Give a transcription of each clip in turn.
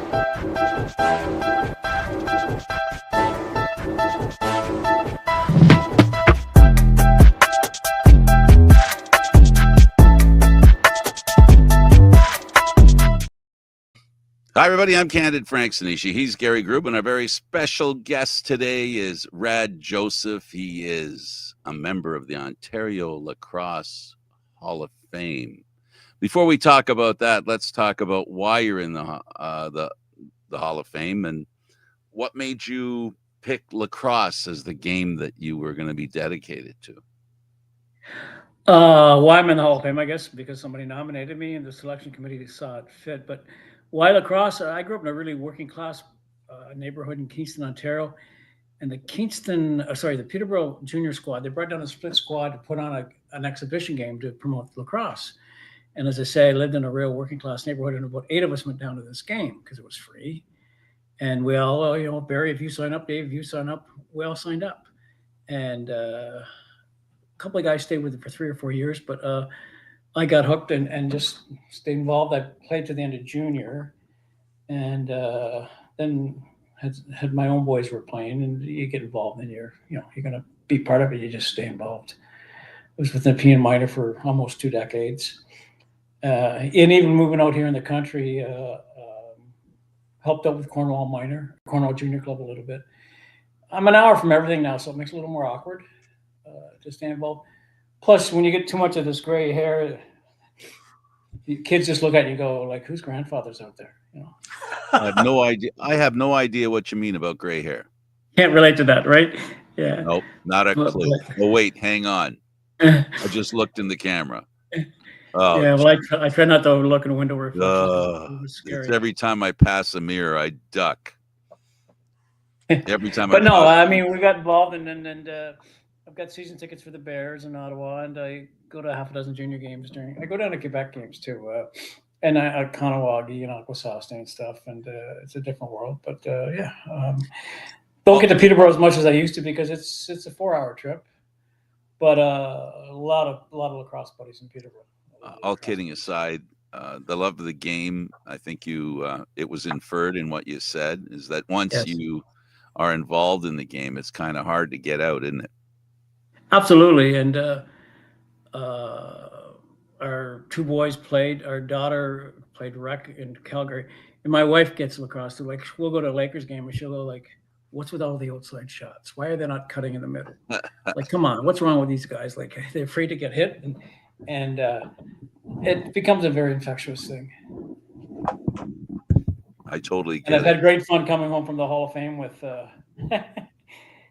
Hi, everybody. I'm Candid Frank Stanisci. He's Gary Groob, and our very special guest today is Rad Joseph. He is a member of the Ontario Lacrosse Hall of Fame. Before we talk about that, let's talk about why you're in the Hall of Fame and what made you pick lacrosse as the game that you were going to be dedicated to. Why I'm in the Hall of Fame, I guess, because somebody nominated me and the selection committee saw it fit. But why lacrosse? I grew up in a really working class neighborhood in Kingston, Ontario. And the Peterborough junior squad, they brought down a split squad to put on an exhibition game to promote lacrosse. And as I say, I lived in a real working class neighborhood, and about 8 of us went down to this game because it was free. And we all, Barry, if you sign up, Dave, if you sign up, we all signed up. And a couple of guys stayed with it for 3 or 4 years, but I got hooked and just stayed involved. I played to the end of junior, and then had my own boys were playing, and you get involved, and you're going to be part of it. You just stay involved. I was with the P and minor for almost 2 decades, and even moving out here in the country, helped out with Cornwall Junior Club a little bit. I'm an hour from everything now, so it makes it a little more awkward to stay involved. Plus, when you get too much of this gray hair, kids just look at you and go, like, whose grandfather's out there? I have no idea. I have no idea what you mean about gray hair. Can't relate to that, right? Yeah. Nope, not a clue. Oh, wait, hang on. I just looked in the camera. Oh, yeah, well, I try not to look in the window reflections. It's scary. Every time I pass a mirror, I duck. Every time. But I mean, we got involved, and I've got season tickets for the Bears in Ottawa, and I go to half a dozen junior games I go down to Quebec games too, and I Kanawagi and Aquasauce and stuff, and it's a different world. But don't get to Peterborough as much as I used to because it's a 4-hour trip. But a lot of lacrosse buddies in Peterborough. All kidding aside, the love of the game, I think it was inferred in what you said, is that once you are involved in the game, it's kind of hard to get out, isn't it? Absolutely. And our 2 boys played. Our daughter played rec in Calgary, and my wife gets lacrosse. So like, we'll go to a Lakers game, and she'll go like, "What's with all the outside shots? Why are they not cutting in the middle? Like, come on, what's wrong with these guys? Like, they're afraid to get hit." And it becomes a very infectious thing. I totally get it. And I've had great fun coming home from the Hall of Fame with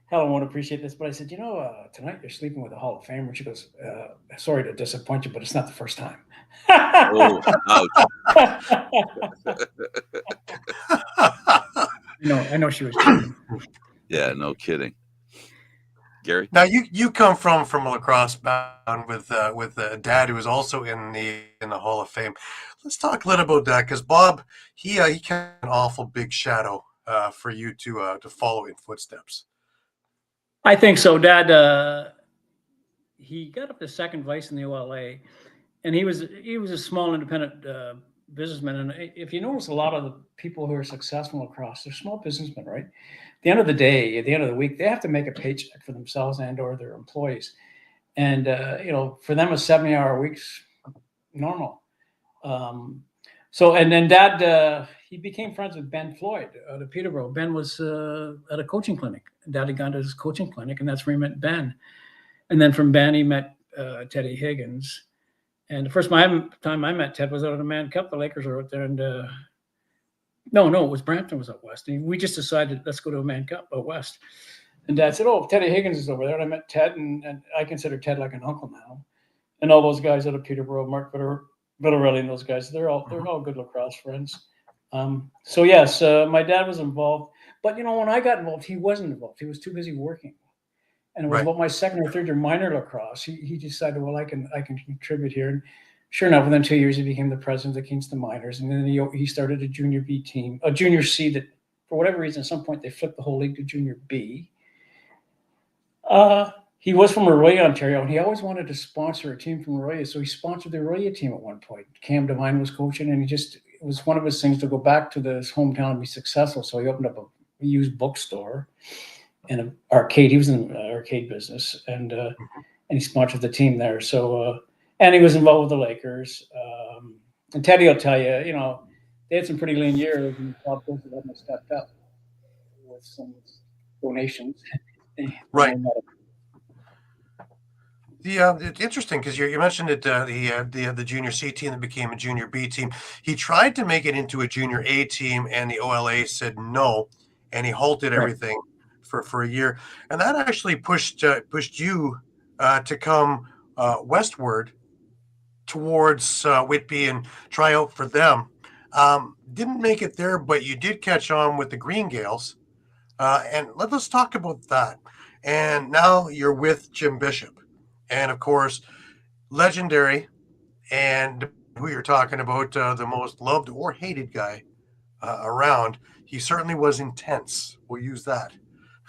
Helen won't appreciate this, but I said, tonight you're sleeping with a Hall of Famer. She goes, sorry to disappoint you, but it's not the first time. Oh, ouch. I know she was kidding. Yeah, no kidding. Gary? Now you come from a lacrosse background with a dad who was also in the Hall of Fame. Let's talk a little about that, because Bob, he cast an awful big shadow for you to follow in footsteps. I think so. Dad, he got up to second vice in the OLA, and he was a small independent businessman. And if you notice, a lot of the people who are successful across, they're small businessmen, right? At the end of the day, at the end of the week, they have to make a paycheck for themselves and or their employees. And, for them, a 70-hour week's normal. And then Dad, he became friends with Ben Floyd out of Peterborough. Ben was at a coaching clinic. Dad had gone to his coaching clinic, and that's where he met Ben. And then from Ben, he met Teddy Higgins. And the first time I met Ted was out of the Mann Cup. The Lakers were out there, and no, it was Brampton was out west. And we just decided, let's go to a Mann Cup out west. And Dad said, "Oh, Teddy Higgins is over there." And I met Ted, and I consider Ted like an uncle now. And all those guys out of Peterborough, Mark Vittorelli and those guys, they're all good lacrosse friends. So yes, my dad was involved, but when I got involved, he wasn't involved. He was too busy working. And it was about my second or third year minor lacrosse. He decided, well, I can contribute here. And sure enough, within 2 years, he became the president of the Kingston Miners. And then he started a junior B team, a junior C that, for whatever reason, at some point they flipped the whole league to junior B. He was from Arroyo, Ontario, and he always wanted to sponsor a team from Arroyo. So he sponsored the Arroyo team at one point. Cam Devine was coaching, and it was one of his things to go back to his hometown and be successful. So he opened up a used bookstore and an arcade. He was in the arcade business, and he sponsored the team there. So and he was involved with the Lakers. And Teddy will tell you, they had some pretty lean years, and Bob Joseph hadn't stepped up with some donations. Right. It's interesting because you mentioned it, the junior C team that became a junior B team. He tried to make it into a junior A team, and the OLA said no, and he halted everything for a year, and that actually pushed you to come westward towards Whitby and try out for them. Didn't make it there, but you did catch on with the Green Gales, and let's talk about that. And now you're with Jim Bishop. And of course, legendary, and who you're talking about, the most loved or hated guy around. He certainly was intense. We'll use that.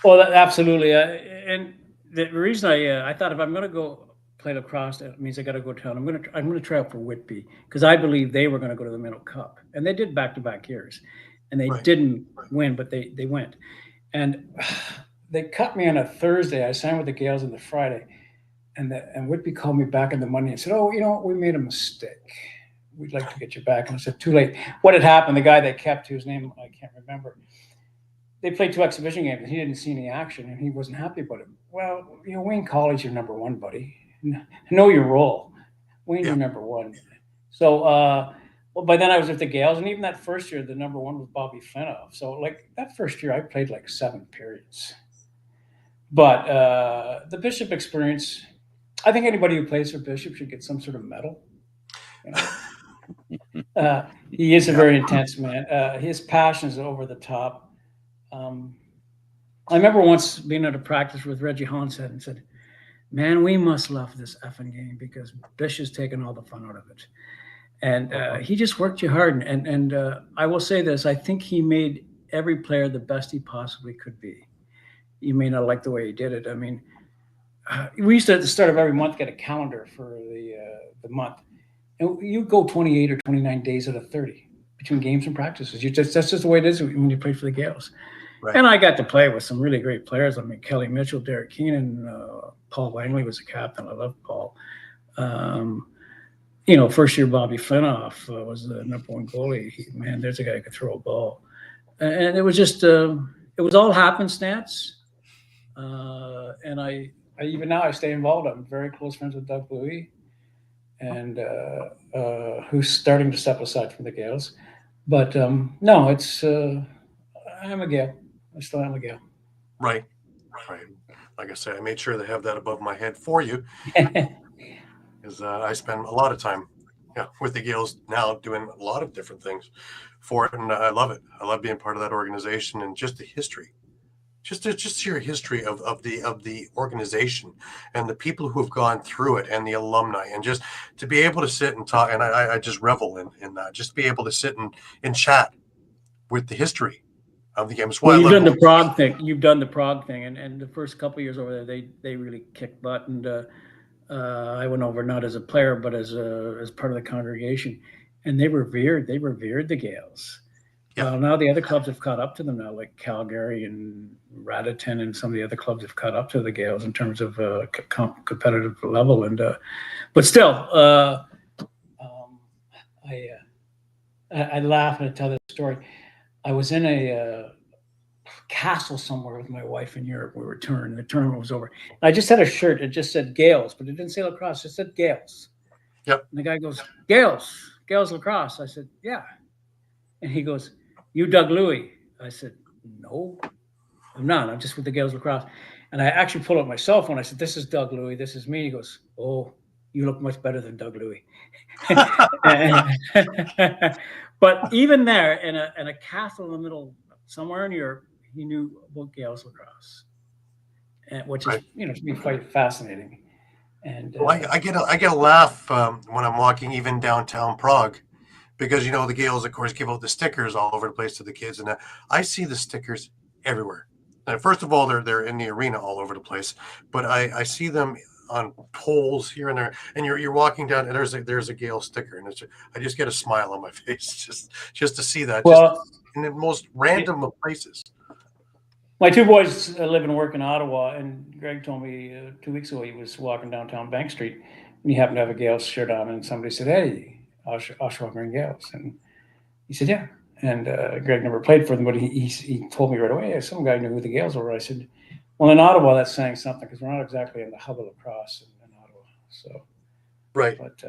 Well, absolutely. And the reason I thought if I'm going to go play lacrosse, that means I got to go down. I'm going to try out for Whitby because I believe they were going to go to the Minnow Cup, and they did back-to-back years, and they didn't win, but they went, and they cut me on a Thursday. I signed with the Gales on the Friday. And Whitby called me back on the Monday and said, "Oh, we made a mistake. We'd like to get you back." And I said, "Too late." What had happened? The guy they kept, whose name I can't remember, they played 2 exhibition games, and he didn't see any action, and he wasn't happy about it. Well, Wayne Colley's your number one, buddy. Know your role. Wayne's your number one. So, well, by then I was with the Gales, and even that first year, the number one was Bobby Finoff. So, like that first year, I played like 7 periods. But the Bishop experience. I think anybody who plays for Bishop should get some sort of medal. He is a very intense man. His passion is over the top. I remember once being at a practice with Reggie Hanshead and said, "Man, we must love this effing game because Bishop's taken all the fun out of it." And he just worked you hard. And I will say this, I think he made every player the best he possibly could be. You may not like the way he did it. I mean, we used to, at the start of every month, get a calendar for the month. And you go 28 or 29 days out of 30 between games and practices. That's just the way it is when you play for the Gales. Right. And I got to play with some really great players. I mean, Kelly Mitchell, Derek Keenan, Paul Langley was a captain. I love Paul. First year Bobby Finoff was the number one goalie. Man, there's a guy who could throw a ball. And it was just, it was all happenstance. And I even now I stay involved. I'm very close friends with Doug Louie, and who's starting to step aside from the Gales. But no, it's I'm a Gale. I still am a Gale. Right. Like I said, I made sure to have that above my head for you, because I spend a lot of time with the Gales now, doing a lot of different things for it, and I love it. I love being part of that organization and just the history. Just your history of the organization and the people who have gone through it and the alumni, and just to be able to sit and talk, and I just revel in that, just be able to sit and chat with the history of the game. Well, you've done the Prague thing. You've done the Prague thing, and the first couple of years over there, they really kicked butt. And I went over not as a player, but as part of the congregation, and they revered the Gales. Yeah. Well, now the other clubs have caught up to them now, like Calgary and Raritan, and some of the other clubs have caught up to the Gales in terms of competitive level. And but still, I laugh and I tell this story. I was in a castle somewhere with my wife in Europe. We returned. The tournament was over. And I just had a shirt. It just said Gales, but it didn't say lacrosse. It said Gales. Yep. And the guy goes, Gales lacrosse. I said, yeah. And he goes, "You Doug Louie?" I said, "No, I'm not. I'm just with the Gales lacrosse." And I actually pulled up my cell phone. I said, "This is Doug Louie. This is me." He goes, "Oh, you look much better than Doug Louie." But even there, in a castle in the middle, somewhere in Europe, he knew about Gales lacrosse, which is to me quite fascinating. And well, I get a laugh when I'm walking even downtown Prague. Because, the Gales, of course, give out the stickers all over the place to the kids. And I see the stickers everywhere. And first of all, they're in the arena all over the place. But I see them on poles here and there, and you're walking down, and there's a Gale sticker, and I just get a smile on my face just to see that, just Well, in the most random of places. my two boys live and work in Ottawa, and Greg told me 2 weeks ago he was walking downtown Bank Street, and he happened to have a Gales shirt on, and somebody said, "Hey, Oshawa Green Gales," and he said, "Yeah." And Greg never played for them, but he told me right away, "Yeah, some guy knew who the Gales were." I said, "Well, in Ottawa, that's saying something because we're not exactly in the hub of lacrosse in Ottawa." So, Right. but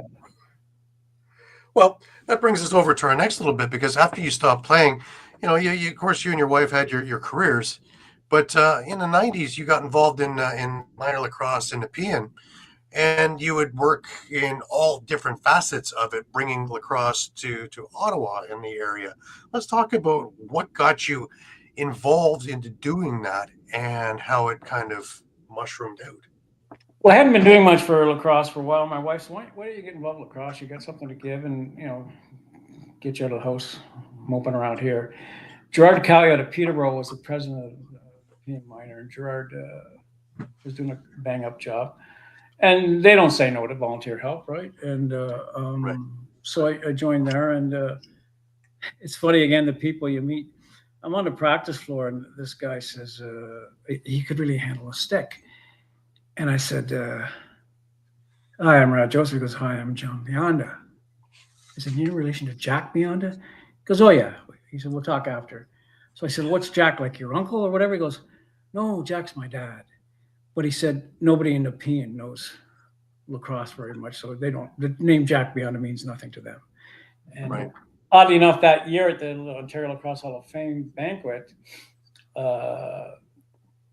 Well, that brings us over to our next little bit, because after you stopped playing, you of course you and your wife had your careers, but in the '90s you got involved in minor lacrosse in Nepean, and you would work in all different facets of it, bringing lacrosse to Ottawa in the area. Let's talk about what got you involved into doing that and how it kind of mushroomed out. well, I hadn't been doing much for lacrosse for a while. My wife said, why don't you get involved in lacrosse? You got something to give, and get you out of the house moping around here. Gerard Callie out of Peterborough was the president of Nepean Minor, and Gerard was doing a bang up job. And they don't say no to volunteer help, right? And Right. so I joined there, and it's funny again, the people you meet. I'm on the practice floor, and this guy says he could really handle a stick. And I said, "Hi, I'm Rad Joseph." He goes, "Hi, I'm John Bionda." I said, "You're in relation to Jack Bionda?" He goes, "Oh yeah." He said, "We'll talk after." So I said, "What's Jack, like your uncle or whatever?" He goes, "No, Jack's my dad." But he said nobody in Nepean knows lacrosse very much, so they don't. The name Jack Bionda means nothing to them. And Right. oddly enough, that year at the Ontario Lacrosse Hall of Fame banquet,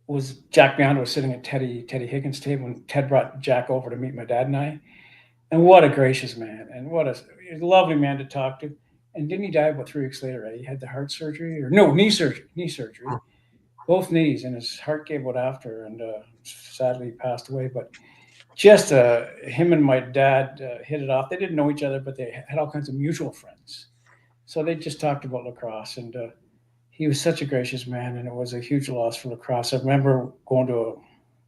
was Jack Bionda was sitting at Teddy Higgins' table, and Ted brought Jack over to meet my dad and I. And what a gracious man, and what a lovely man to talk to. And didn't he die about 3 weeks later? Right? He had the heart surgery, or no, knee surgery, both knees, and his heart gave out after, and sadly passed away. But just him and my dad hit it off. They didn't know each other, but they had all kinds of mutual friends. So they just talked about lacrosse, and he was such a gracious man, and it was a huge loss for lacrosse. I remember going to a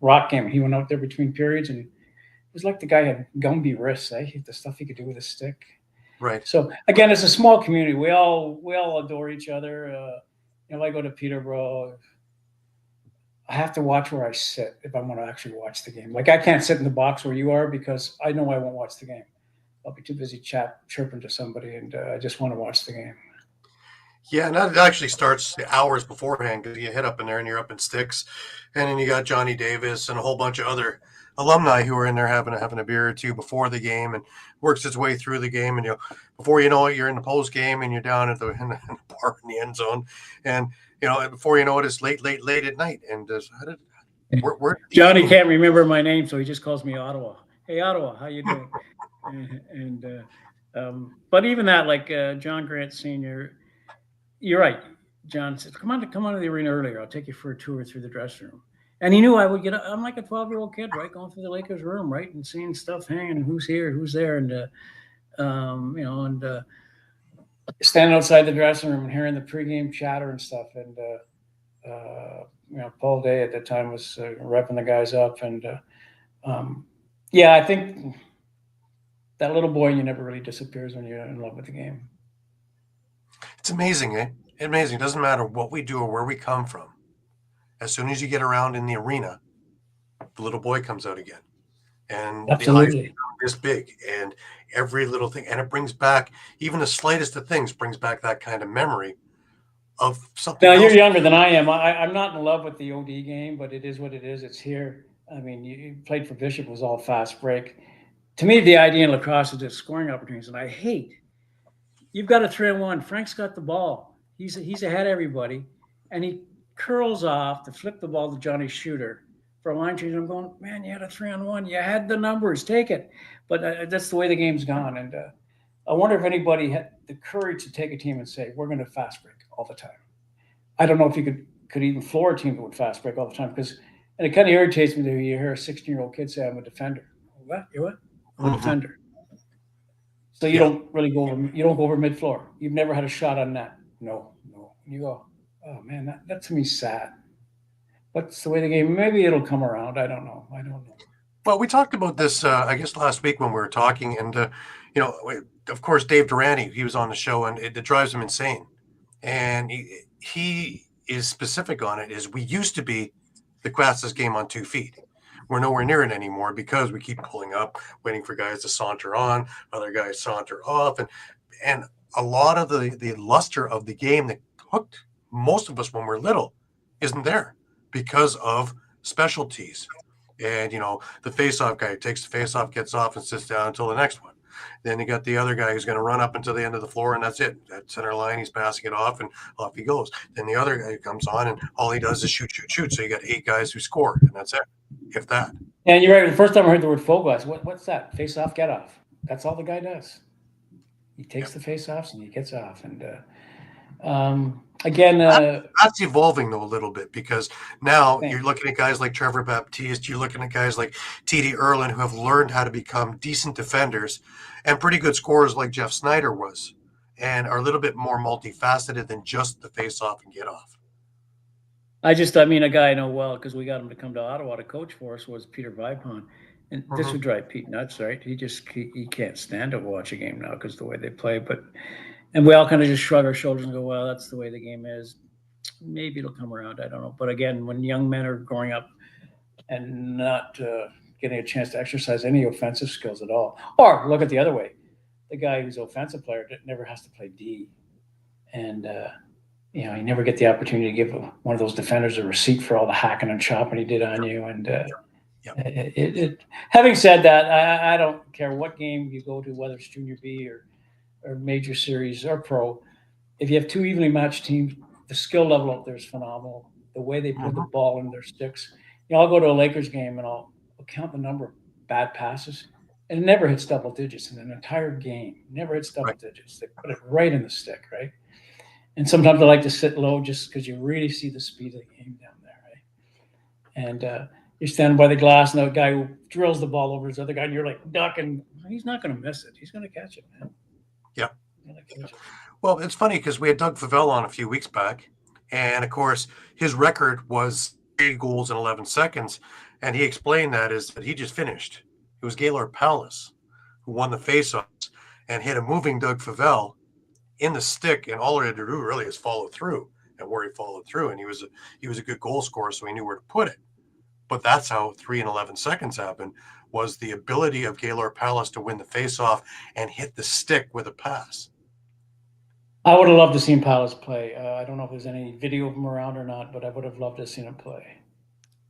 rock game. He went out there between periods, and it was like the guy had Gumby wrists, the stuff he could do with a stick. Right. So again, it's a small community. We all adore each other. I go to Peterborough. I have to watch where I sit if I want to actually watch the game. Like I can't sit in the box where you are because I know I won't watch the game. I'll be too busy chirping to somebody, and I just want to watch the game. Yeah, and that actually starts hours beforehand, because you hit up in there and you're up in sticks, and then you got Johnny Davis and a whole bunch of other alumni who are in there having a beer or two before the game, and works its way through the game, and before you know it, you're in the post game and you're down at in the bar in the end zone, and before you know it, it's late at night. And where Johnny can't remember my name, so he just calls me Ottawa. Hey, Ottawa, how you doing? But even that, like John Grant Sr., you're right. John said, come on to the arena earlier. I'll take you for a tour through the dressing room. And he knew I would get up. I'm like a 12-year-old kid, right? Going through the Lakers room, right? And seeing stuff hanging, who's here, who's there. And, standing outside the dressing room and hearing the pregame chatter and stuff. And, Paul Day at the time was repping the guys up. And, I think that little boy in you never really disappears when you're in love with the game. It's amazing, eh? Amazing. It doesn't matter what we do or where we come from. As soon as you get around in the arena, the little boy comes out again. And Absolutely. the eyes become this big, and every little thing. And it brings back, even the slightest of things, brings back that kind of memory of something Now, else. you're younger than I am. I'm not in love with the OD game, but it is what it is. It's here. I mean, you played for Bishop, it was all fast break. To me, the idea in lacrosse is just scoring opportunities, and I hate. You've got a 3-on-1. Frank's got the ball. He's ahead of everybody, and he curls off to flip the ball to Johnny Shooter for a line change. I'm going, man, you had a 3-on-1. You had the numbers. Take it. But that's the way the game's gone. And I wonder if anybody had the courage to take a team and say, we're going to fast break all the time. I don't know if you could even floor a team that would fast break all the time, because, and it kind of irritates me that you hear a 16-year-old kid say, I'm a defender. What? You're what? I'm a defender. So you don't really go over mid floor. You've never had a shot on net. No. You go, oh man, that to me is sad. But it's the way the game. Maybe it'll come around. I don't know. Well, we talked about this, I guess, last week when we were talking, and of course, Dave Durante, he was on the show, and it drives him insane. And he is specific on it. Is we used to be the fastest game on 2 feet. We're nowhere near it anymore because we keep pulling up, waiting for guys to saunter on, other guys saunter off, and a lot of the luster of the game that hooked most of us when we're little isn't there because of specialties. And the face-off guy takes the face-off, gets off, and sits down until the next one. Then you got the other guy who's going to run up until the end of the floor, and that's it. That center line, he's passing it off, and off he goes. Then the other guy comes on, and all he does is shoot, shoot, shoot. So you got 8 guys who score, and that's it, if that. And you're right. The first time I heard the word Foglass, what's that? Face off, get off. That's all the guy does. He takes the face offs and he gets off. And again, that's evolving though a little bit because now you're looking at guys like Trevor Baptiste, you're looking at guys like T.D. Erlin who have learned how to become decent defenders and pretty good scorers like Jeff Snyder was, and are a little bit more multifaceted than just the face off and get off. I mean, a guy I know well because we got him to come to Ottawa to coach for us was Peter Vipon. And this would drive Pete nuts, right? He can't stand to watch a game now because the way they play. And we all kind of just shrug our shoulders and go, well, that's the way the game is. Maybe it'll come around. I don't know. But again, when young men are growing up and not getting a chance to exercise any offensive skills at all, or look at the other way, the guy who's an offensive player never has to play D. And, you never get the opportunity to give one of those defenders a receipt for all the hacking and chopping he did on you. And having said that, I don't care what game you go to, whether it's junior B or major series or pro. If you have 2 evenly matched teams, the skill level up there is phenomenal. The way they put the ball in their sticks. I'll go to a Lakers game and I'll count the number of bad passes, and it never hits double digits in an entire game. Never hits double digits. They put it right in the stick, right? And sometimes I like to sit low just because you really see the speed of the game down there, right? And you're standing by the glass, and the guy who drills the ball over his other guy, and you're like ducking. He's not going to miss it. He's going to catch it, man. Yeah. Well, it's funny because we had Doug Favell on a few weeks back, and of course his record was 3 goals in 11 seconds, and he explained that he just finished. It was Gaylord Palace who won the faceoffs and hit a moving Doug Favell in the stick, and all he had to do really is follow through, and where he followed through, and he was a good goal scorer, so he knew where to put it. But that's how 3 and 11 seconds happened, was the ability of Gaylord Palace to win the faceoff and hit the stick with a pass. I would have loved to see Palace play. I don't know if there's any video of him around or not, but I would have loved to have seen him play.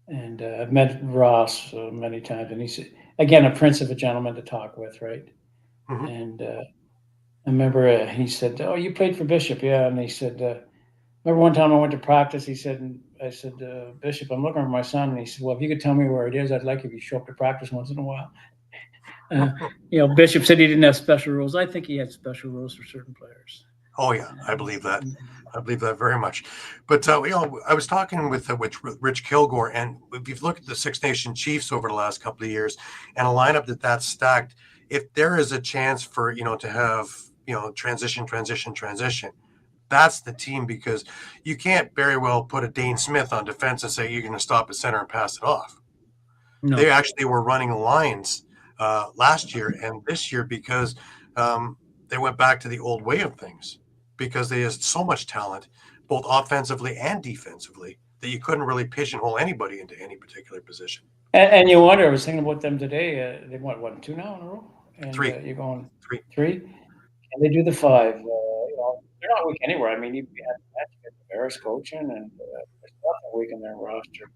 And I've met Ross many times, and he's, again, a prince of a gentleman to talk with, right? And I remember he said, "Oh, you played for Bishop." Yeah. And he said, remember one time I went to practice, he said, and I said, "Bishop, I'm looking for my son." And he said, "Well, if you could tell me where it is, I'd like if you show up to practice once in a while." Bishop said he didn't have special rules. I think he had special rules for certain players. Oh yeah, I believe that. I believe that very much. But I was talking with Rich Kilgore, and if you've looked at the Six Nation Chiefs over the last couple of years, and a lineup that's stacked, if there is a chance for to have transition, that's the team, because you can't very well put a Dane Smith on defense and say you're going to stop at center and pass it off. No. They actually were running lines last year and this year because they went back to the old way of things, because they had so much talent, both offensively and defensively, that you couldn't really pigeonhole anybody into any particular position. And you wonder, I was thinking about them today, they won 2 now in a row? And, 3. You're going 3? And they do the 5. They're not weak anywhere. I mean, you had Barris coaching, and there's nothing weak in their roster.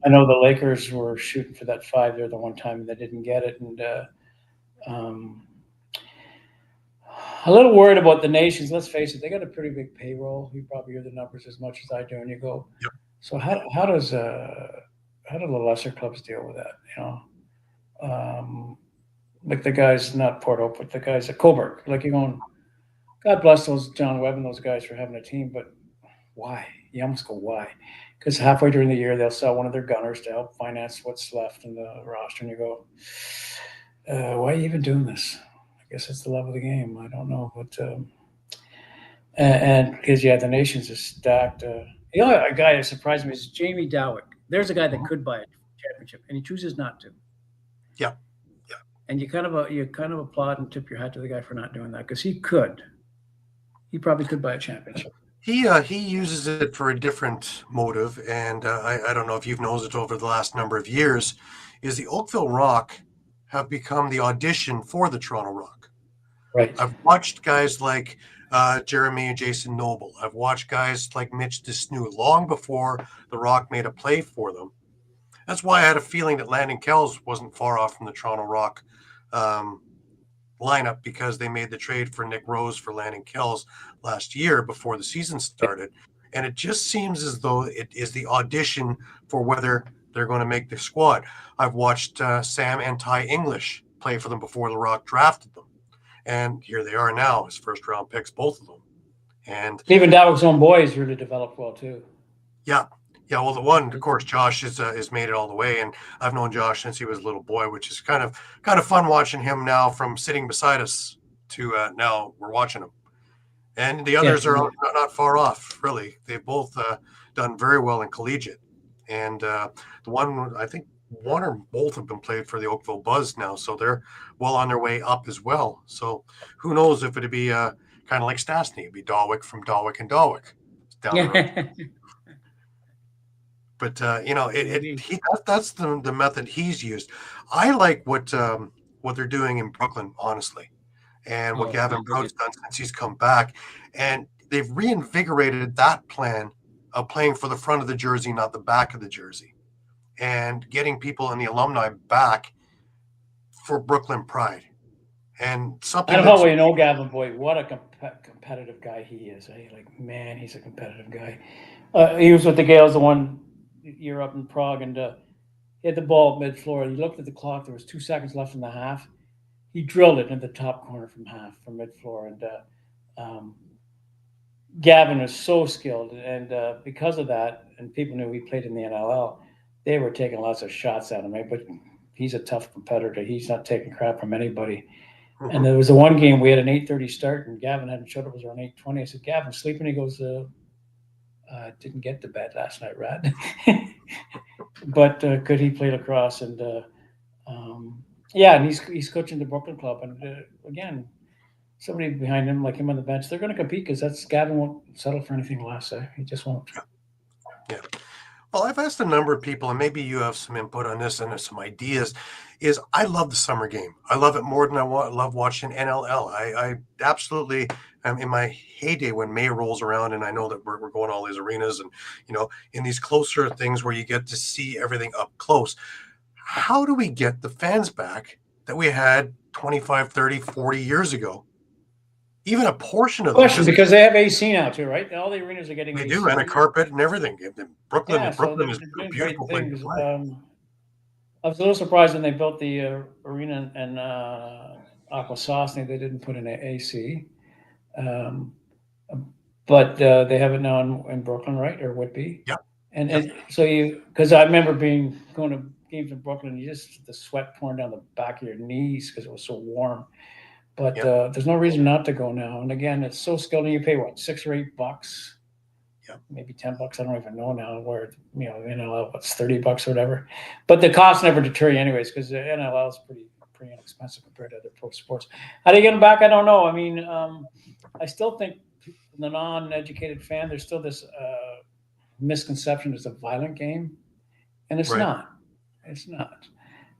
I know the Lakers were shooting for that 5 there the one time, and they didn't get it. And a little worried about the Nations. Let's face it, they got a pretty big payroll. You probably hear the numbers as much as I do, and you go, yep. So how do the lesser clubs deal with that? Like the guys, not Porto, but the guys at Coburg. Like you're going, God bless those John Webb and those guys for having a team, but why? You almost go, why? Because halfway during the year, they'll sell one of their gunners to help finance what's left in the roster, and you go, why are you even doing this? I guess it's the love of the game. I don't know, but and because the Nations is stacked. The other guy that surprised me is Jamie Dowick. There's a guy that could buy a championship, and he chooses not to. Yeah. And you kind of applaud and tip your hat to the guy for not doing that, because he probably could buy a championship. He uses it for a different motive, and I don't know if you've noticed over the last number of years, is the Oakville Rock have become the audition for the Toronto Rock. Right. I've watched guys like Jeremy and Jason Noble. I've watched guys like Mitch DeSnoo long before the Rock made a play for them. That's why I had a feeling that Landon Kells wasn't far off from the Toronto Rock lineup, because they made the trade for Nick Rose for Landon Kells last year before the season started. And it just seems as though it is the audition for whether they're going to make the squad. I've watched Sam and Ty English play for them before the Rock drafted them. And here they are now, as first round picks, both of them. And Even Dawick's own boys really developed well too. Yeah. Well, the one, of course, Josh is made it all the way, and I've known Josh since he was a little boy, which is kind of fun watching him now, from sitting beside us to now we're watching him. And the others are not far off, really. They've both done very well in collegiate, and the one, I think one or both have been played for the Oakville Buzz now, so they're well on their way up as well. So who knows if it'd be kind of like Stanisci, it'd be Dawick from Dawick and Dawick down the road. But that's the method he's used. I like what they're doing in Brooklyn, honestly, and what Gavin Prout's done since he's come back, and they've reinvigorated that plan of playing for the front of the jersey, not the back of the jersey, and getting people in the alumni back for Brooklyn pride. And something I don't know, you know, Gavin, boy, what a competitive guy he is. Like, man, he's a competitive guy. He was with the Gales the one year up in Prague, and he had the ball mid-floor. He looked at the clock. There was 2 seconds left in the half. He drilled it in the top corner from mid-floor. And Gavin was so skilled. And because of that, and people knew he played in the NLL, they were taking lots of shots at him. But he's a tough competitor. He's not taking crap from anybody. Mm-hmm. And there was the one game we had an 8:30 start, and Gavin hadn't showed up. It was around 8:20. I said, Gavin, sleeping? He goes, didn't get to bed last night, Rad. But could he play lacrosse? And and he's coaching the Brooklyn club. And again, somebody behind him, like him on the bench, they're going to compete, because Gavin won't settle for anything less. He just won't. Yeah. Well, I've asked a number of people, and maybe you have some input on this and some ideas, is I love the summer game. I love it more than I love watching NLL. I absolutely am in my heyday when May rolls around, and I know that we're going to all these arenas and, in these closer things where you get to see everything up close. How do we get the fans back that we had 25, 30, 40 years ago? Even a portion of them. Because they have AC now too, right? All the arenas are getting AC. They AC. do, and a carpet and everything. Brooklyn is a beautiful place to play. I was a little surprised when they built the arena in Aquasasne. They didn't put in AC. But they have it now in Brooklyn, right? Or would be. Yeah. And so because I remember going to games in Brooklyn, the sweat pouring down the back of your knees because it was so warm. But there's no reason not to go now. And again, it's so skilled. And you pay what, $6 or $8? Yeah, maybe $10. I don't even know now where NLL, what's $30 or whatever. But the cost never deter you anyways, because the NLL is pretty inexpensive compared to other pro sports. How do you get them back? I don't know. I mean, I still think the non-educated fan, there's still this misconception it's a violent game, and it's not. It's not.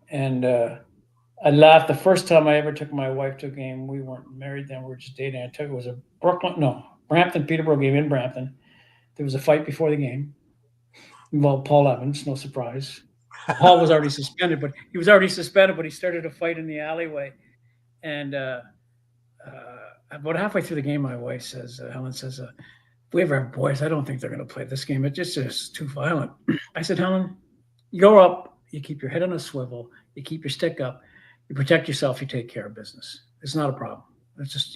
And I laughed the first time I ever took my wife to a game. We weren't married then; we were just dating. It was a Brampton Peterborough game in Brampton. There was a fight before the game. Involved Paul Evans, no surprise. Paul was already suspended, but he started a fight in the alleyway. And about halfway through the game, my wife says, Helen says, if we ever have boys, I don't think they're going to play this game. It's just too violent. I said, Helen, you go up, you keep your head on a swivel, you keep your stick up, you protect yourself, you take care of business. It's not a problem. It's just,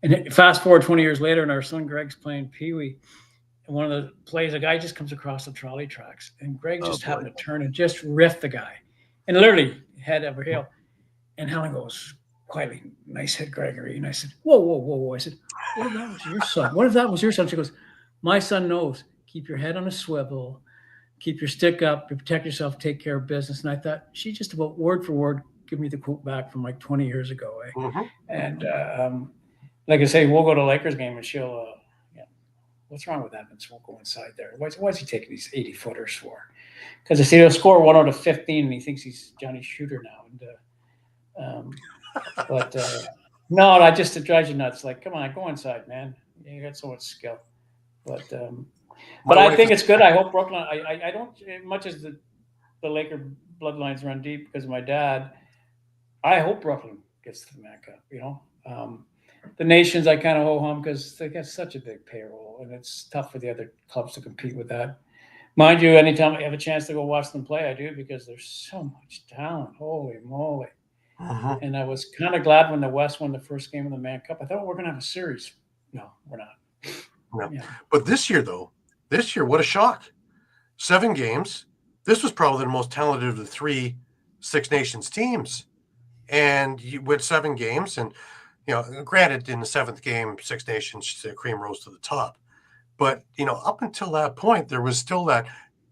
And fast forward 20 years later, and our son Greg's playing Pee Wee. And one of the plays, a guy just comes across the trolley tracks, and Greg just happened to turn and just riff the guy, and literally head over heel. And Helen goes quietly, "Nice hit, Gregory." And I said, "Whoa!" I said, "What if that was your son? She goes, "My son knows. Keep your head on a swivel, keep your stick up, protect yourself, take care of business. And I thought she just about word for word give me the quote back from like 20 years ago. Mm-hmm. And like I say, we'll go to a Lakers game and she'll, what's wrong with Evans? Won't go inside there. Why's he taking these 80 footers for? Because I see he'll score 1 out of 15 and he thinks he's Johnny Shooter now. But no, it drives you nuts. Like, come on, go inside, man. You got so much skill. But I think it's good. I hope Brooklyn. I don't, much as the Laker bloodlines run deep because of my dad. I hope Brooklyn gets to the Mann Cup. The nations I kind of ho hum because they got such a big payroll and it's tough for the other clubs to compete with that. Mind you, anytime I have a chance to go watch them play, I do because there's so much talent. Holy moly! Mm-hmm. And I was kind of glad when the West won the first game of the Mann Cup. I thought we're going to have a series. No, we're not. No. Yeah. But this year, what a shock. 7 games. This was probably the most talented of the 3 Six Nations teams. And you went 7 games. And, granted, in the 7th game, Six Nations, cream rose to the top. But, up until that point, there was still that,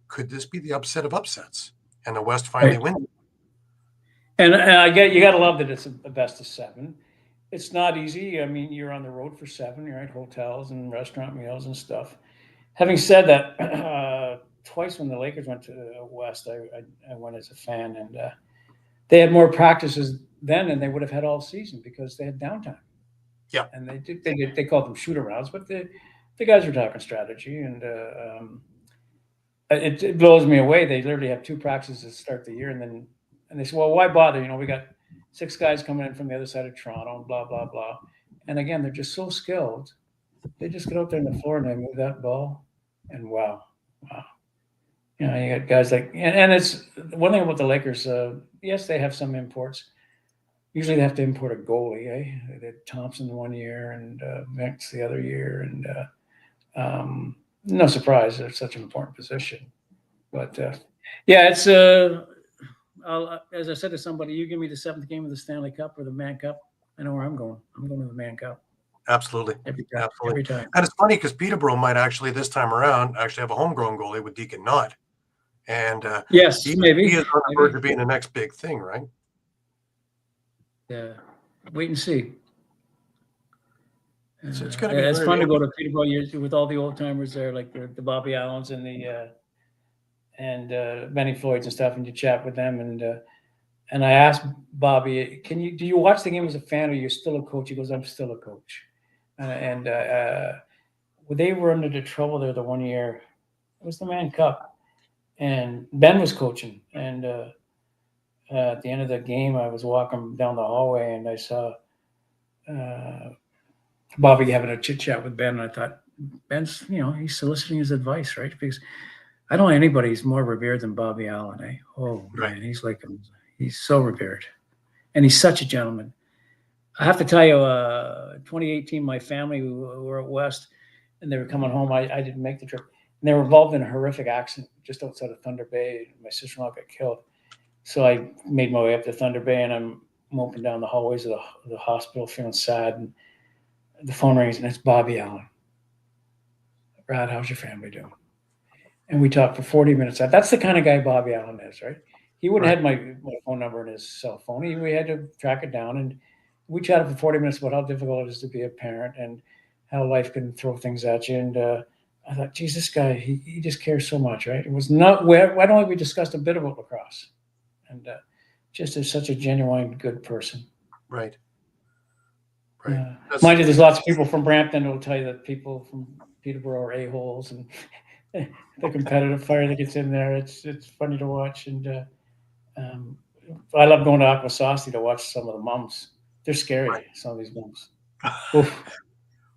could this be the upset of upsets? And the West finally wins. And you got to love that it's a best of 7. It's not easy. I mean, you're on the road for 7. You're at hotels and restaurant meals and stuff. Having said that, twice when the Lakers went to the West, I went as a fan, and they had more practices then than they would have had all season because they had downtime. Yeah, and they called them shoot-arounds, but the guys were talking strategy, and it blows me away. They literally have 2 practices to start the year, and they said, well, why bother? We got 6 guys coming in from the other side of Toronto, and blah, blah, blah. And again, they're just so skilled. They just get out there on the floor and they move that ball, and wow. You got guys like, and it's one thing about the Lakers. Yes, they have some imports. Usually they have to import a goalie. They had Thompson 1 year and Vince the other year, and no surprise, they're such an important position. But it's as I said to somebody, you give me the 7th game of the Stanley Cup or the Mann Cup, I know where I'm going. I'm going to the Mann Cup. Absolutely. Every time. And it's funny because Peterborough might actually this time around actually have a homegrown goalie with Deacon Knott. And yes, maybe he is on the verge of being the next big thing, right? Yeah, wait and see. So it's going to be. It's fun to go to Peterborough with all the old timers there, like the Bobby Allens and Benny Floyds and stuff, and you chat with them. And I asked Bobby, do you watch the game as a fan, or you're still a coach? He goes, I'm still a coach. And they were under the trouble there the 1 year. It was the Mann Cup, and Ben was coaching. And at the end of the game, I was walking down the hallway, and I saw Bobby having a chit chat with Ben. And I thought, Ben's, he's soliciting his advice, right? Because I don't know anybody who's more revered than Bobby Allen. Eh? Oh man, he's so revered, and he's such a gentleman. I have to tell you, 2018, my family were at West, and they were coming home. I didn't make the trip, and they were involved in a horrific accident just outside of Thunder Bay. My sister-in-law got killed, so I made my way up to Thunder Bay, and I'm moping down the hallways of the hospital, feeling sad, and the phone rings, and it's Bobby Allen. Brad, how's your family doing? And we talked for 40 minutes. That's the kind of guy Bobby Allen is, right? He wouldn't have had my phone number in his cell phone. We had to track it down, and we chatted for 40 minutes about how difficult it is to be a parent and how life can throw things at you. And I thought, geez, this guy, he just cares so much, right? It was not, why don't we discussed a bit about lacrosse? And just is such a genuine, good person. Right. Mind you, there's lots of people from Brampton who will tell you that people from Peterborough are a-holes, and the competitive fire that gets in there. It's funny to watch. And I love going to Aquasauce to watch some of the mums. They're scary, some of these mums.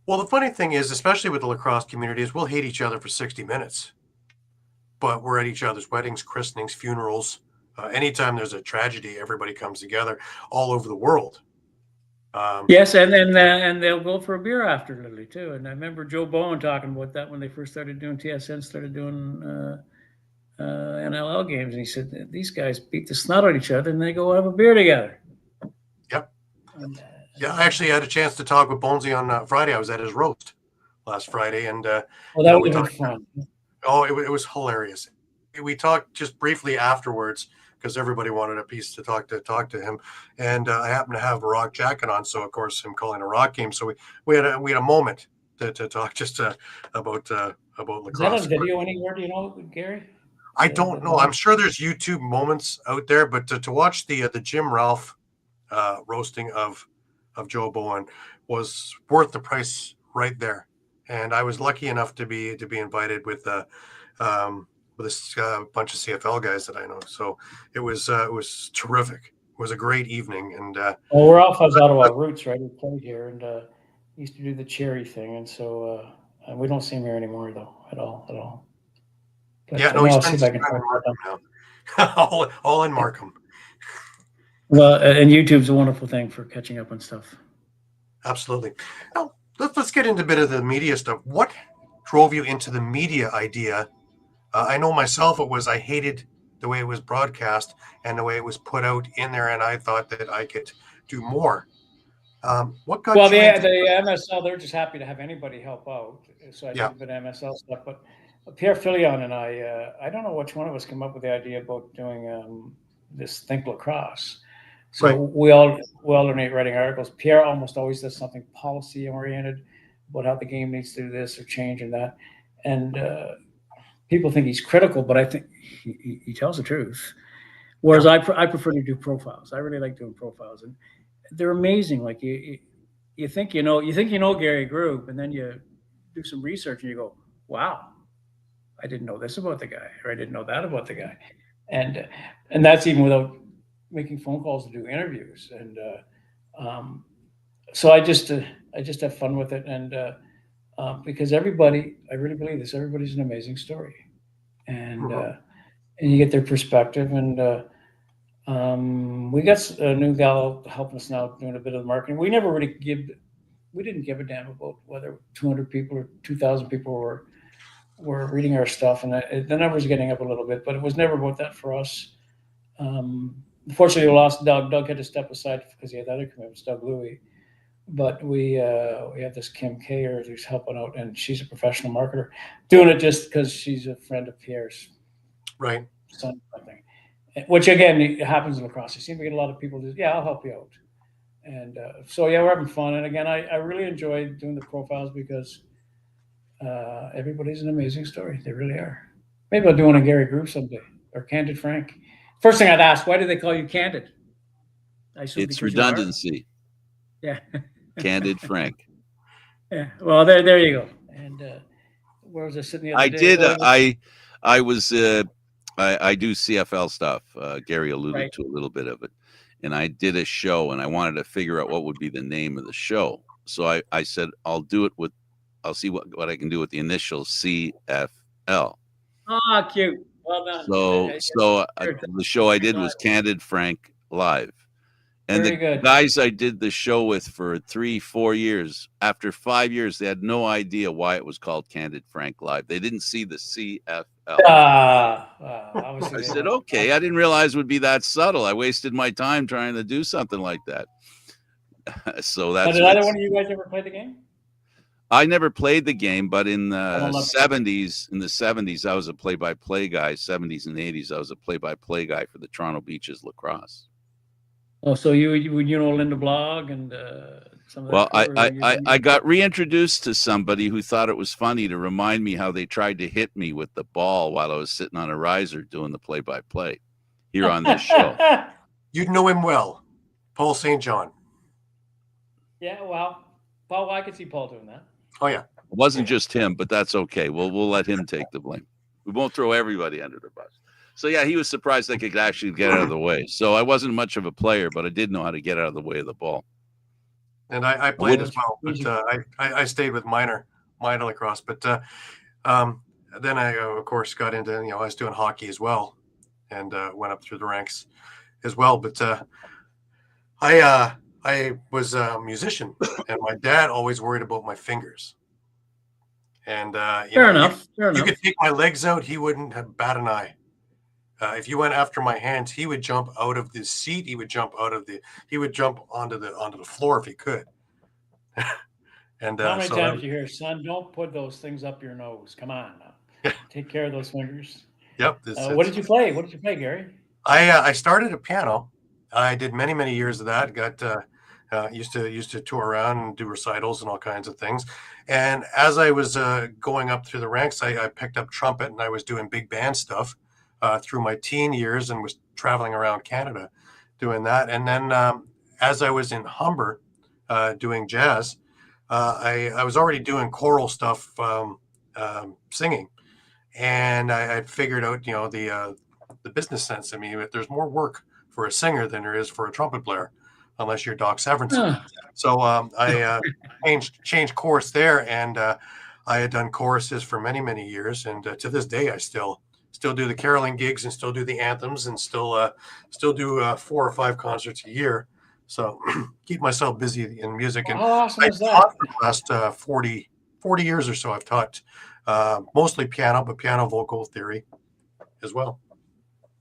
Well, the funny thing is, especially with the lacrosse community, is we'll hate each other for 60 minutes. But we're at each other's weddings, christenings, funerals. Anytime there's a tragedy, everybody comes together all over the world. Yes, and they'll go for a beer after, literally, too. And I remember Joe Bowen talking about that when they first started doing TSN, started doing NLL games. And he said, these guys beat the snot out of each other, and they go have a beer together. Yep. Yeah, I actually had a chance to talk with Bonesy on Friday. I was at his roast last Friday. And that would have been fun. Oh, it was hilarious. we talked just briefly afterwards because everybody wanted a piece to talk to him, and I happened to have a rock jacket on, so of course him calling a rock game. So we had a moment to talk just about Is that lacrosse. on video anywhere? Do you know, Gary? I don't know. I'm sure there's YouTube moments out there, but to watch the Jim Ralph roasting of Joe Bowen was worth the price right there. And I was lucky enough to be invited with this bunch of CFL guys that I know. So it was terrific. It was a great evening, and well, we're off his Ottawa roots, right? He played here and used to do the cherry thing, and so we don't see him here anymore, though, at all. But, yeah, no, he's I'll see if I spending can time in find Markham now. all in Markham. Well, and YouTube's a wonderful thing for catching up on stuff. Absolutely. Now let's get into a bit of the media stuff. What drove you into the media idea? I know myself, it was I hated the way it was broadcast and the way it was put out in there, and I thought that I could do more. What got you into the MSL, they're just happy to have anybody help out. So I did a bit of MSL stuff, but Pierre Filion and I don't know which one of us came up with the idea about doing this Think Lacrosse. So Right. we all alternate writing articles. Pierre almost always does something policy oriented about how the game needs to do this or change and that. And people think he's critical, but I think he tells the truth. Whereas I prefer to do profiles. I really like doing profiles, and they're amazing. Like you think you know Gary Groob, and then you do some research and you go, wow, I didn't know this about the guy, or I didn't know that about the guy, and that's even without making phone calls to do interviews. And so I just have fun with it, and because everybody, I really believe this, everybody's an amazing story, and you get their perspective. And we got a new gal helping us now doing a bit of the marketing. We didn't give a damn about whether 200 people or 2,000 people were reading our stuff, and the numbers are getting up a little bit, but it was never about that for us. Unfortunately, we lost Doug. Doug had to step aside because he had other commitments, Doug Louie. But we have this Kim Kayer who's helping out, and she's a professional marketer, doing it just because she's a friend of Pierre's right son, something. Which again, it happens in lacrosse. You seem to get a lot of people just, I'll help you out. And so we're having fun. And again, I really enjoy doing the profiles because everybody's an amazing story. They really are. Maybe I'll do one on Gary Groob someday, or Candid Frank. First thing I'd ask, why do they call you Candid? I assume It's redundancy. Yeah. Candid Frank. Yeah. Well, there you go. And where was I sitting the other day? I do CFL stuff. Gary alluded to a little bit of it. And I did a show, and I wanted to figure out what would be the name of the show. So I said, I'll see what I can do with the initial CFL. Ah, cute. Well done. So the show I did was Candid Frank Live. And the guys I did the show with for 3-4 years, after 5 years, they had no idea why it was called Candid Frank Live. They didn't see the CFL. I said, okay, I didn't realize it would be that subtle. I wasted my time trying to do something like that. So that's. Did either one of you guys ever play the game? I never played the game, but in the 70s, I was a play-by-play guy. 70s and 80s, I was a play-by-play guy for the Toronto Beaches Lacrosse. Oh, so you know Linda Blog and some of that. Well, I got reintroduced to somebody who thought it was funny to remind me how they tried to hit me with the ball while I was sitting on a riser doing the play-by-play here on this show. You'd know him well, Paul St. John. Yeah, well, Paul, I could see Paul doing that. Oh yeah, it wasn't just him, but that's okay. We'll let him take the blame. We won't throw everybody under the bus. So yeah, he was surprised I could actually get out of the way. So I wasn't much of a player, but I did know how to get out of the way of the ball. And I played as well, but I stayed with minor lacrosse. But then I of course got into I was doing hockey as well, and went up through the ranks as well. But I was a musician, and my dad always worried about my fingers. And fair enough. You could take my legs out, he wouldn't have bat an eye. If you went after my hands, he would jump out of the seat. He would jump onto the floor if he could. And how many times you hear, son, don't put those things up your nose. Come on now. Take care of those fingers. Yep. What did you play? What did you play, Gary? I started at piano. I did many years of that. Got used to tour around and do recitals and all kinds of things. And as I was going up through the ranks, I picked up trumpet, and I was doing big band stuff through my teen years, and was traveling around Canada doing that. And then as I was in Humber doing jazz, I was already doing choral stuff, singing, and I figured out, the business sense. I mean, if there's more work for a singer than there is for a trumpet player, unless you're Doc Severinsen. So I changed course there, and I had done choruses for many years, and to this day I still do the caroling gigs and still do the anthems and still do 4 or 5 concerts a year. So keep myself busy in music. And How awesome is that? taught for the last 40 years or so. I've taught mostly piano, but piano vocal theory as well.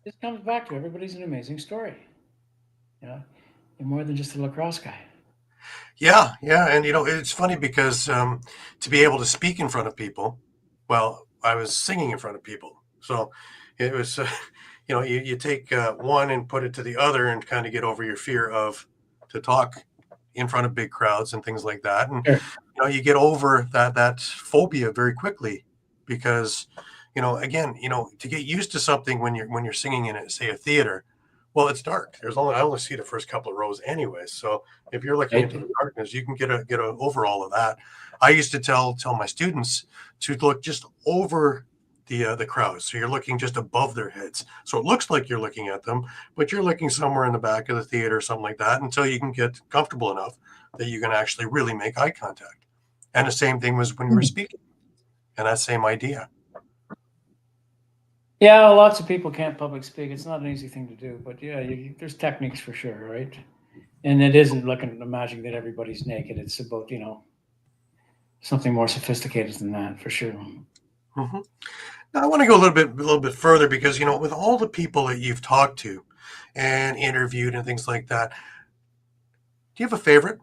This comes back to everybody's an amazing story. You're more than just a lacrosse guy. Yeah, and it's funny because to be able to speak in front of people, well, I was singing in front of people, so it was, you take one and put it to the other and kind of get over your fear of to talk in front of big crowds and things like that, and Sure. you get over that phobia very quickly because, again, to get used to something when you're singing in say a theater. Well, it's dark. I only see the first couple of rows anyway. So if you're looking into the darkness, you can get over all of that. I used to tell my students to look just over the crowd. So you're looking just above their heads. So it looks like you're looking at them, but you're looking somewhere in the back of the theater or something like that until you can get comfortable enough that you can actually really make eye contact. And the same thing was when you were speaking, and that same idea. Yeah, lots of people can't public speak. It's not an easy thing to do, but yeah, there's techniques for sure, right? And it isn't looking at the magic that everybody's naked. It's about something more sophisticated than that, for sure. Mm-hmm. Now I want to go a little bit further because with all the people that you've talked to and interviewed and things like that, do you have a favorite?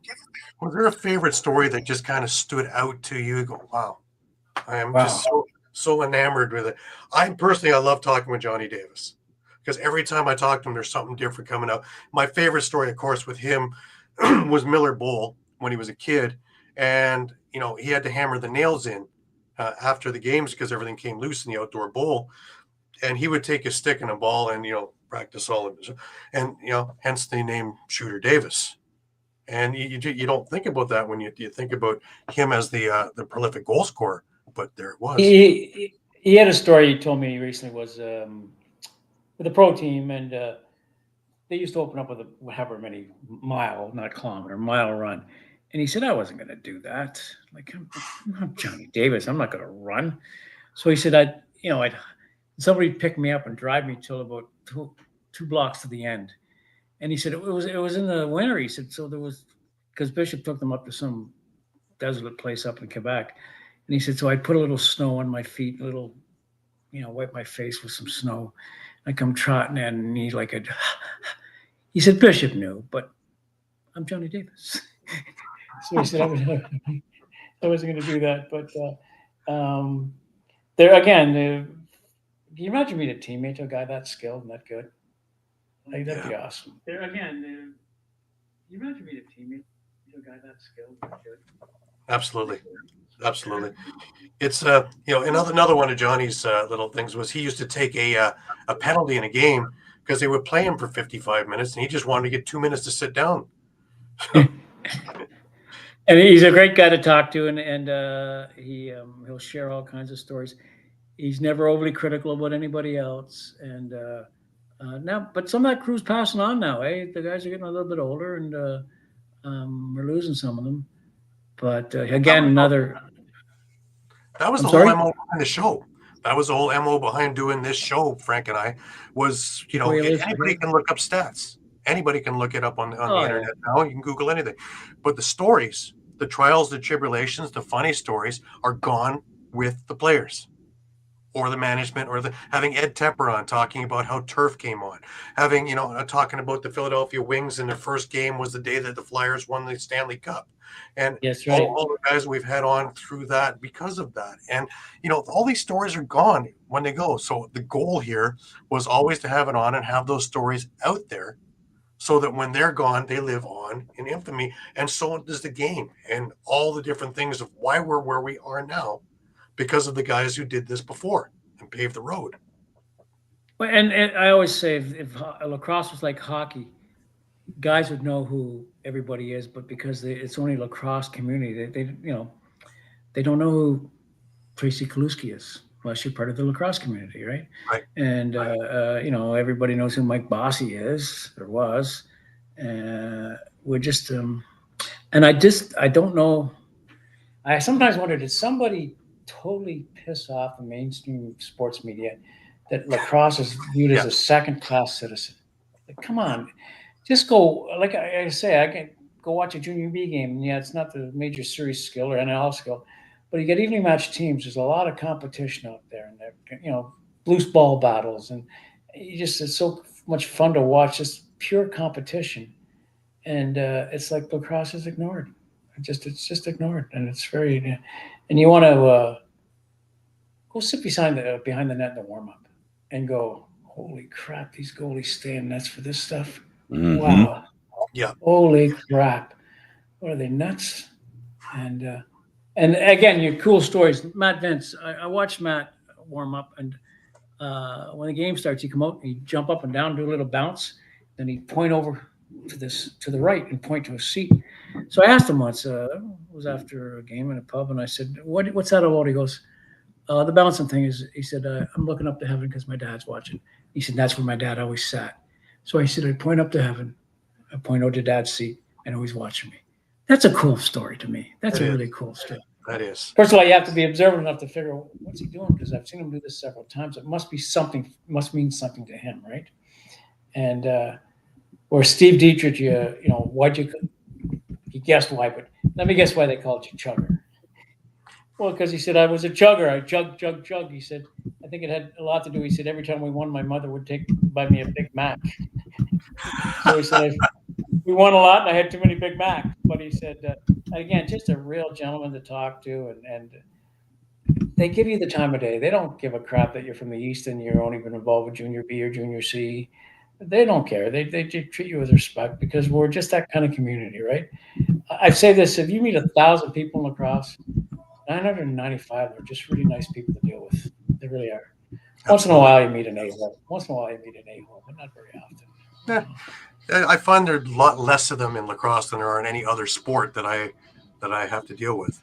Was there a favorite story that just kind of stood out to you? You go, wow, I am just so enamored with it. I love talking with Johnny Davis because every time I talk to him, there's something different coming out. My favorite story, of course, with him was Miller Bowl when he was a kid, and he had to hammer the nails in after the games because everything came loose in the outdoor bowl, and he would take a stick and a ball and practice all of it, and hence the name Shooter Davis. And you don't think about that when you think about him as the prolific goal scorer, but there it was. He had a story he told me recently was with a pro team, and they used to open up with however many mile run, and he said I wasn't going to do that. Like I'm Johnny Davis, I'm not going to run. So he said somebody pick me up and drive me till about two blocks to the end. And he said it was in the winter. He said so there was because Bishop took them up to some desolate place up in Quebec, and he said so I'd put a little snow on my feet, wipe my face with some snow. I come trotting in, and he said Bishop knew, but I'm Johnny Davis. So he said I wasn't going to do that. But there again, can you imagine being a teammate to a guy that skilled and that good? Like, that'd be awesome. There again, can you imagine being a teammate to a guy that skilled and that good? Absolutely. It's another one of Johnny's little things was he used to take a penalty in a game because they would play him for 55 minutes and he just wanted to get 2 minutes to sit down. And he's a great guy to talk to, and he'll share all kinds of stories. He's never overly critical about anybody else, and now, but some of that crew's passing on now. The guys are getting a little bit older, and we're losing some of them. But again, that was the whole MO behind the show. That was the whole MO behind doing this show, Frank and I, was, anybody can look up stats. Anybody can look it up on the internet now. You can Google anything. But the stories, the trials, the tribulations, the funny stories are gone with the players. or the management, or having Ed Tepper on talking about how turf came on, having, talking about the Philadelphia Wings, and their first game was the day that the Flyers won the Stanley Cup. And Yes, right. all the guys we've had on through that because of that. And, all these stories are gone when they go. So the goal here was always to have it on and have those stories out there, so that when they're gone, they live on in infamy. And so does the game and all the different things of why we're where we are now, because of the guys who did this before and paved the road. Well, and I always say, if lacrosse was like hockey, guys would know who everybody is, but because it's only lacrosse community, they don't know who Tracy Kaluski is unless you're part of the lacrosse community, right? Right. And everybody knows who Mike Bossy is or was. We're just, and I don't know. I sometimes wonder, did somebody totally piss off the mainstream sports media that lacrosse is viewed as a second-class citizen? Like, come on, just go. Like I say, I can go watch a junior B game. And yeah, it's not the major series skill or NLL skill, but you get evening match teams. There's a lot of competition out there, and loose ball battles, and it's so much fun to watch. Just pure competition, and it's like lacrosse is ignored. It's just ignored, and it's very. And you want to go sit behind the net in the warm up, and go, holy crap, these goalies stay in nets for this stuff. Mhm. Wow. Yeah. Holy crap. What are they, nuts? And again, your cool stories. Matt Vince, I watched Matt warm up, and when the game starts, he'd come out and he'd jump up and down, do a little bounce, then he'd point over to the right and point to a seat. So I asked him once, it was after a game in a pub, and I said, what's that about? He goes, the bouncing thing is, he said, I'm looking up to heaven because my dad's watching. He said, that's where my dad always sat. So he said, I point up to heaven, I point out to dad's seat, and always watching me. That's a cool story to me. That's a really cool story. That is. First of all, you have to be observant enough to figure out what's he doing, because I've seen him do this several times. It must be something, must mean something to him, right? And or Steve Dietrich, why'd you guessed why, but let me guess why they called you Chugger. Well, because he said, I was a chugger. I chug. He said, I think it had a lot to do. He said, every time we won, my mother would buy me a Big Mac. So he said, we won a lot and I had too many Big Macs. But he said, again, just a real gentleman to talk to. And they give you the time of day. They don't give a crap that you're from the East and you're only been involved with junior B or junior C. They don't care. They treat you with respect, because we're just that kind of community, right? I say this, if you meet 1,000 people in lacrosse, 995 are just really nice people to deal with. They really are. Once in a while you meet an a-hole. But not very often. Yeah. I find there's a lot less of them in lacrosse than there are in any other sport that I have to deal with.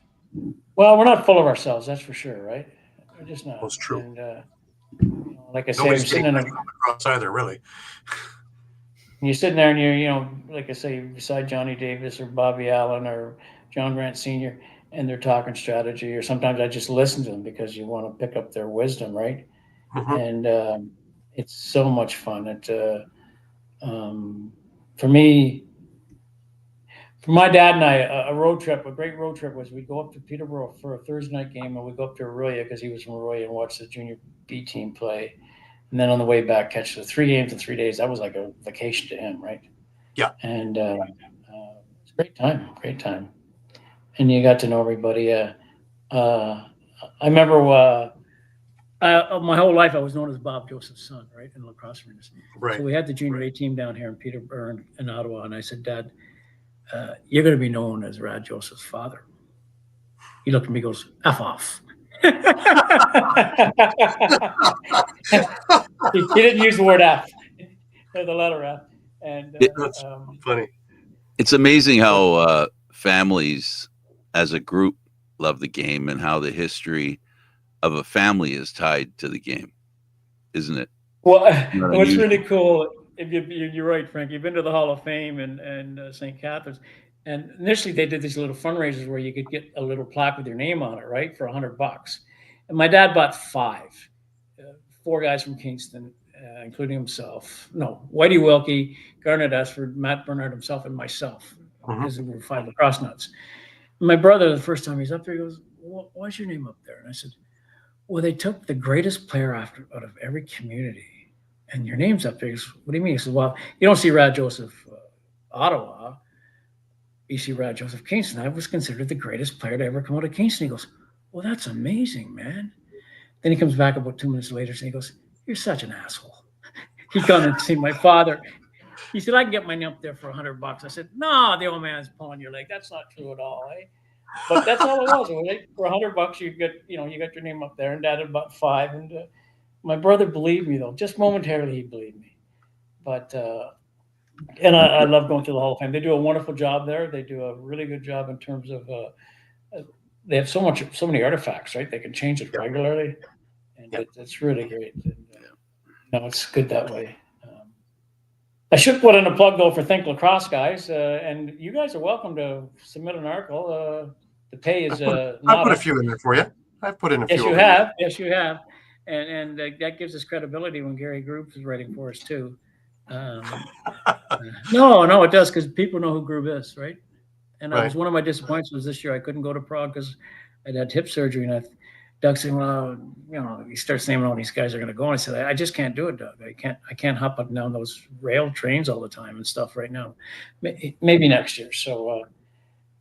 Well, we're not full of ourselves, that's for sure, right? We're just not. That's true. And like I say, Nobody's you're sitting in lacrosse either, really. you're sitting there and you're, like I say, beside Johnny Davis or Bobby Allen or John Grant Sr., and they're talking strategy, or sometimes I just listen to them because you want to pick up their wisdom, right? Mm-hmm. And it's so much fun. For me, for my dad and I, a great road trip was we'd go up to Peterborough for a Thursday night game, and we'd go up to Arroyo because he was from Arroyo, and watch the junior B team play. And then on the way back, catch the 3 games in 3 days. That was like a vacation to him, right? Yeah. And it's a great time. And you got to know everybody. I remember my whole life I was known as Bob Joseph's son, right, in lacrosse arenas. Right. So we had the junior A team down here in Peterborough and Ottawa, and I said, Dad, you're going to be known as Rad Joseph's father. He looked at me and goes, F off. He didn't use the word F, or the letter F. And That's funny. It's amazing how families as a group love the game, and how the history of a family is tied to the game, isn't it? Well, what's really cool, you're right, Frank, you've been to the Hall of Fame and St. Catharines, and initially they did these little fundraisers where you could get a little plaque with your name on it, right, for $100. And my dad bought 4 guys from Kingston, including himself. No, Whitey Wilkie, Garnet Esford, Matt Bernard himself, and myself, because we were 5 lacrosse nuts. And my brother, the first time he's up there, he goes, why's your name up there? And I said, Well, they took the greatest player out of every community, and your name's up there. He goes, what do you mean? He says, well, you don't see Rad Joseph Ottawa. You see Rad Joseph Kingston. I was considered the greatest player to ever come out of Kingston. He goes, well, that's amazing, man. Then he comes back about 2 minutes later and he goes, you're such an asshole. He'd gone and seen my father. He said, I can get my name up there for $100. I said, no, the old man's pulling your leg. That's not true at all, eh? But that's all it was. Right? For $100, you got your name up there, and Dad had about 5. And my brother believed me, though, just momentarily. He believed me. But and I love going to the Hall of Fame. They do a wonderful job there. They do a really good job in terms of they have so many artifacts, right? They can change it regularly, and it's really great. And, it's good that way. I should put in a plug though for Think Lacrosse, guys, and you guys are welcome to submit an article. The pay is I put a few in there for you. I've put in a few. Yes, you have. Yes, you have, and that gives us credibility when Gary Groob is writing for us too. No, it does, because people know who Groob is, right? And I was one of my disappointments was this year I couldn't go to Prague because I'd had hip surgery, and Doug said, well, he starts naming all these guys are going to go. And I said, I just can't do it, Doug. I can't hop up and down those rail trains all the time and stuff right now. Maybe next year. So,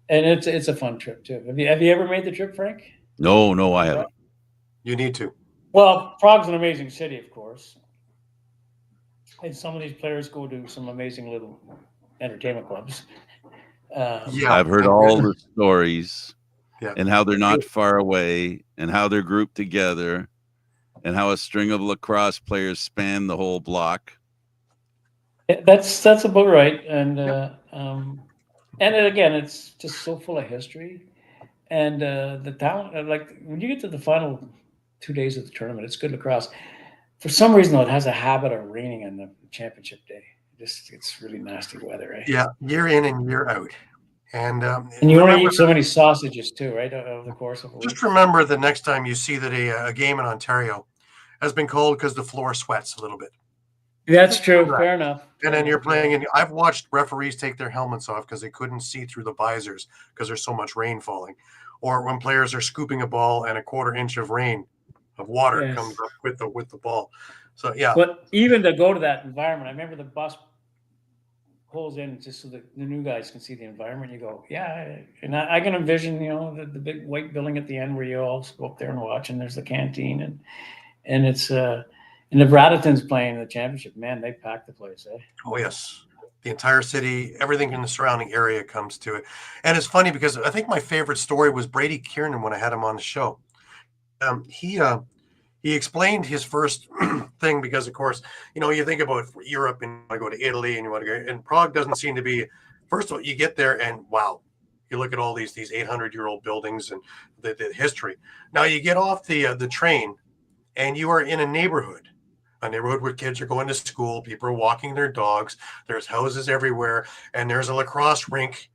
and it's a fun trip too. Have you ever made the trip, Frank? No, I haven't. You need to. Well, Prague's an amazing city, of course. And some of these players go to some amazing little entertainment clubs. I've heard all the stories. And how they're not far away, and how they're grouped together, and how a string of lacrosse players span the whole block. That's about right. And again, it's just so full of history, and the talent. Like when you get to the final 2 days of the tournament, it's good lacrosse. For some reason, though, it has a habit of raining on the championship day. It's really nasty weather, right? Yeah, year in and year out. And you only eat so many sausages too, right? Over the course of a week. Just remember the next time you see that a game in Ontario has been called because the floor sweats a little bit. That's true. Fair enough. And then you're playing, and I've watched referees take their helmets off because they couldn't see through the visors because there's so much rain falling. Or when players are scooping a ball and a quarter inch of water comes up with the ball. So But even to go to that environment, I remember the bus pulls in just so that the new guys can see the environment. You go, and I can envision, the big white building at the end where you all go up there and watch, and there's the canteen, and it's and the Bradenton's playing the championship. Man, they pack the place, eh? Oh yes, the entire city, everything in the surrounding area comes to it. And it's funny because I think my favorite story was Brady Kiernan when I had him on the show. He explained his first thing because, of course, you think about Europe and you want to go to Italy and you want to go, and Prague doesn't seem to be. First of all, you get there and wow, you look at all these 800-year-old buildings and the history. Now you get off the train and you are in a neighborhood where kids are going to school, people are walking their dogs, there's houses everywhere, and there's a lacrosse rink,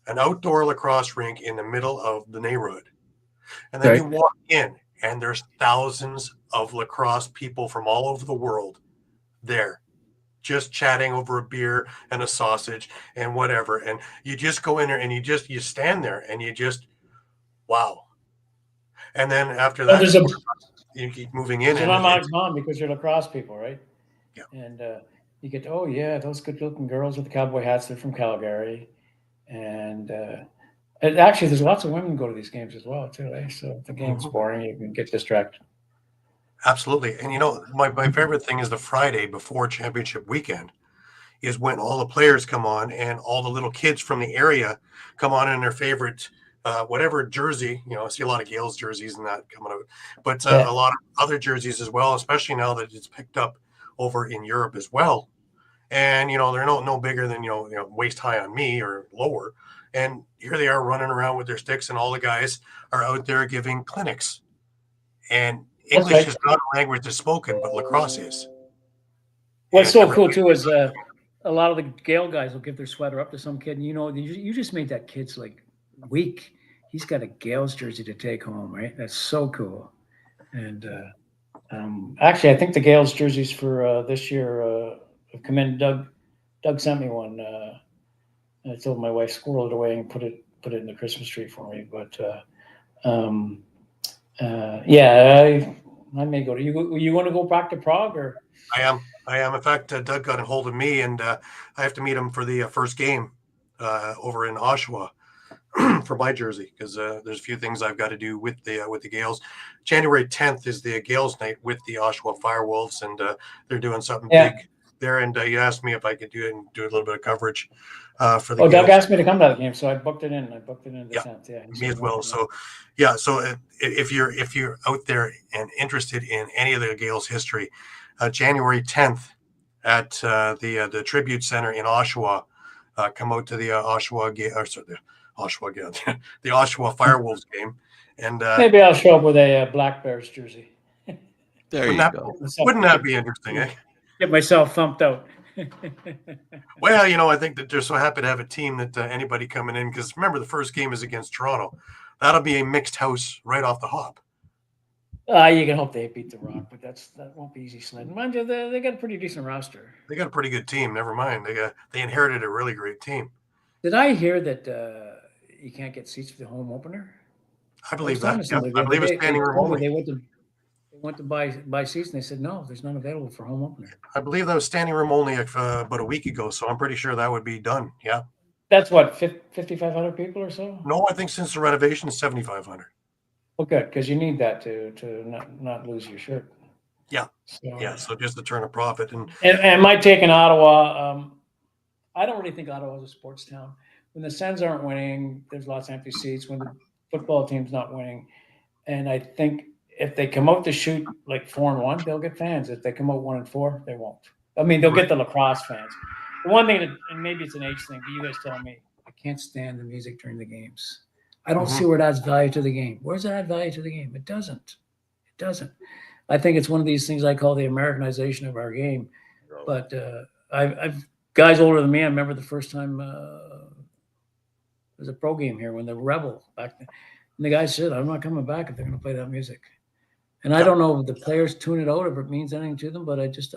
an outdoor lacrosse rink in the middle of the neighborhood. And then you walk in, and there's thousands of lacrosse people from all over the world there, just chatting over a beer and a sausage and whatever. And you just go in there and you stand there and you just, wow. And then after that, you keep moving in. There's an automatic bond because you're lacrosse people, right? Yeah. And you get, those good-looking girls with the cowboy hats, they're from Calgary. And actually, there's lots of women go to these games as well, too. Eh? So if the game's boring, you can get distracted. Absolutely. And my favorite thing is the Friday before championship weekend is when all the players come on and all the little kids from the area come on in their favorite whatever jersey. I see a lot of Gales jerseys and that coming out, but a lot of other jerseys as well, especially now that it's picked up over in Europe as well. And they're no bigger than waist high on me or lower. And here they are running around with their sticks, and all the guys are out there giving clinics. And English is not a language that's spoken, but lacrosse is. What's so cool too is a lot of the Gale guys will give their sweater up to some kid, and you just made that kid's week. He's got a Gales jersey to take home, right? That's so cool. And actually, I think the Gales jerseys for this year have come in. Doug sent me one. I told my wife squirrel it away and put it in the Christmas tree for me. But Yeah, I may go to you. You want to go back to Prague or? I am. In fact, Doug got a hold of me, and I have to meet him for the first game over in Oshawa for my jersey, because there's a few things I've got to do with the Gales. January 10th is the Gales night with the Oshawa Firewolves, and they're doing something big there. And you asked me if I could do it and do a little bit of coverage for the Gales. Doug asked me to come to the game, so I booked it in. The 10th. Yeah, me as well. So yeah, so if you're out there and interested in any of the Gales history, January 10th at the Tribute Center in Oshawa. Come out to the Oshawa game, or sorry, the Oshawa game, the Oshawa Firewolves game, and maybe I'll show up with a Black Bears jersey. There you go. Wouldn't that be interesting, eh? Get myself thumped out. Well, I think that they're so happy to have a team that anybody coming in, because remember, the first game is against Toronto. That'll be a mixed house right off the hop. You can hope they beat the Rock, but that won't be easy sledding. Mind you, they got a pretty decent roster. They got a pretty good team. Never mind, they inherited a really great team. Did I hear that you can't get seats for the home opener? I believe that. Yeah, I believe it's standing room only. They went to buy seats, and they said no, there's none available for home opener. I believe that was standing room only about a week ago, so I'm pretty sure that would be done. Yeah. That's what 5,500 people or so. No, I think since the renovation, 7,500. Well, good, because you need that to not lose your shirt. Yeah. So just to turn a profit, and my take in Ottawa, I don't really think Ottawa is a sports town. When the Sens aren't winning, there's lots of empty seats. When the football team's not winning, and I think if they come out to shoot like 4-1, they'll get fans. If they come out 1-4, they won't. I mean, they'll get the lacrosse fans. The one thing, and maybe it's an age thing, but you guys tell me, I can't stand the music during the games. I don't see where it adds value to the game. Where does it add value to the game? It doesn't. I think it's one of these things I call the Americanization of our game. But I've guys older than me. I remember the first time there was a pro game here when the Rebel back then. And the guy said, "I'm not coming back if they're going to play that music." And I don't know if the players tune it out, if it means anything to them, but I just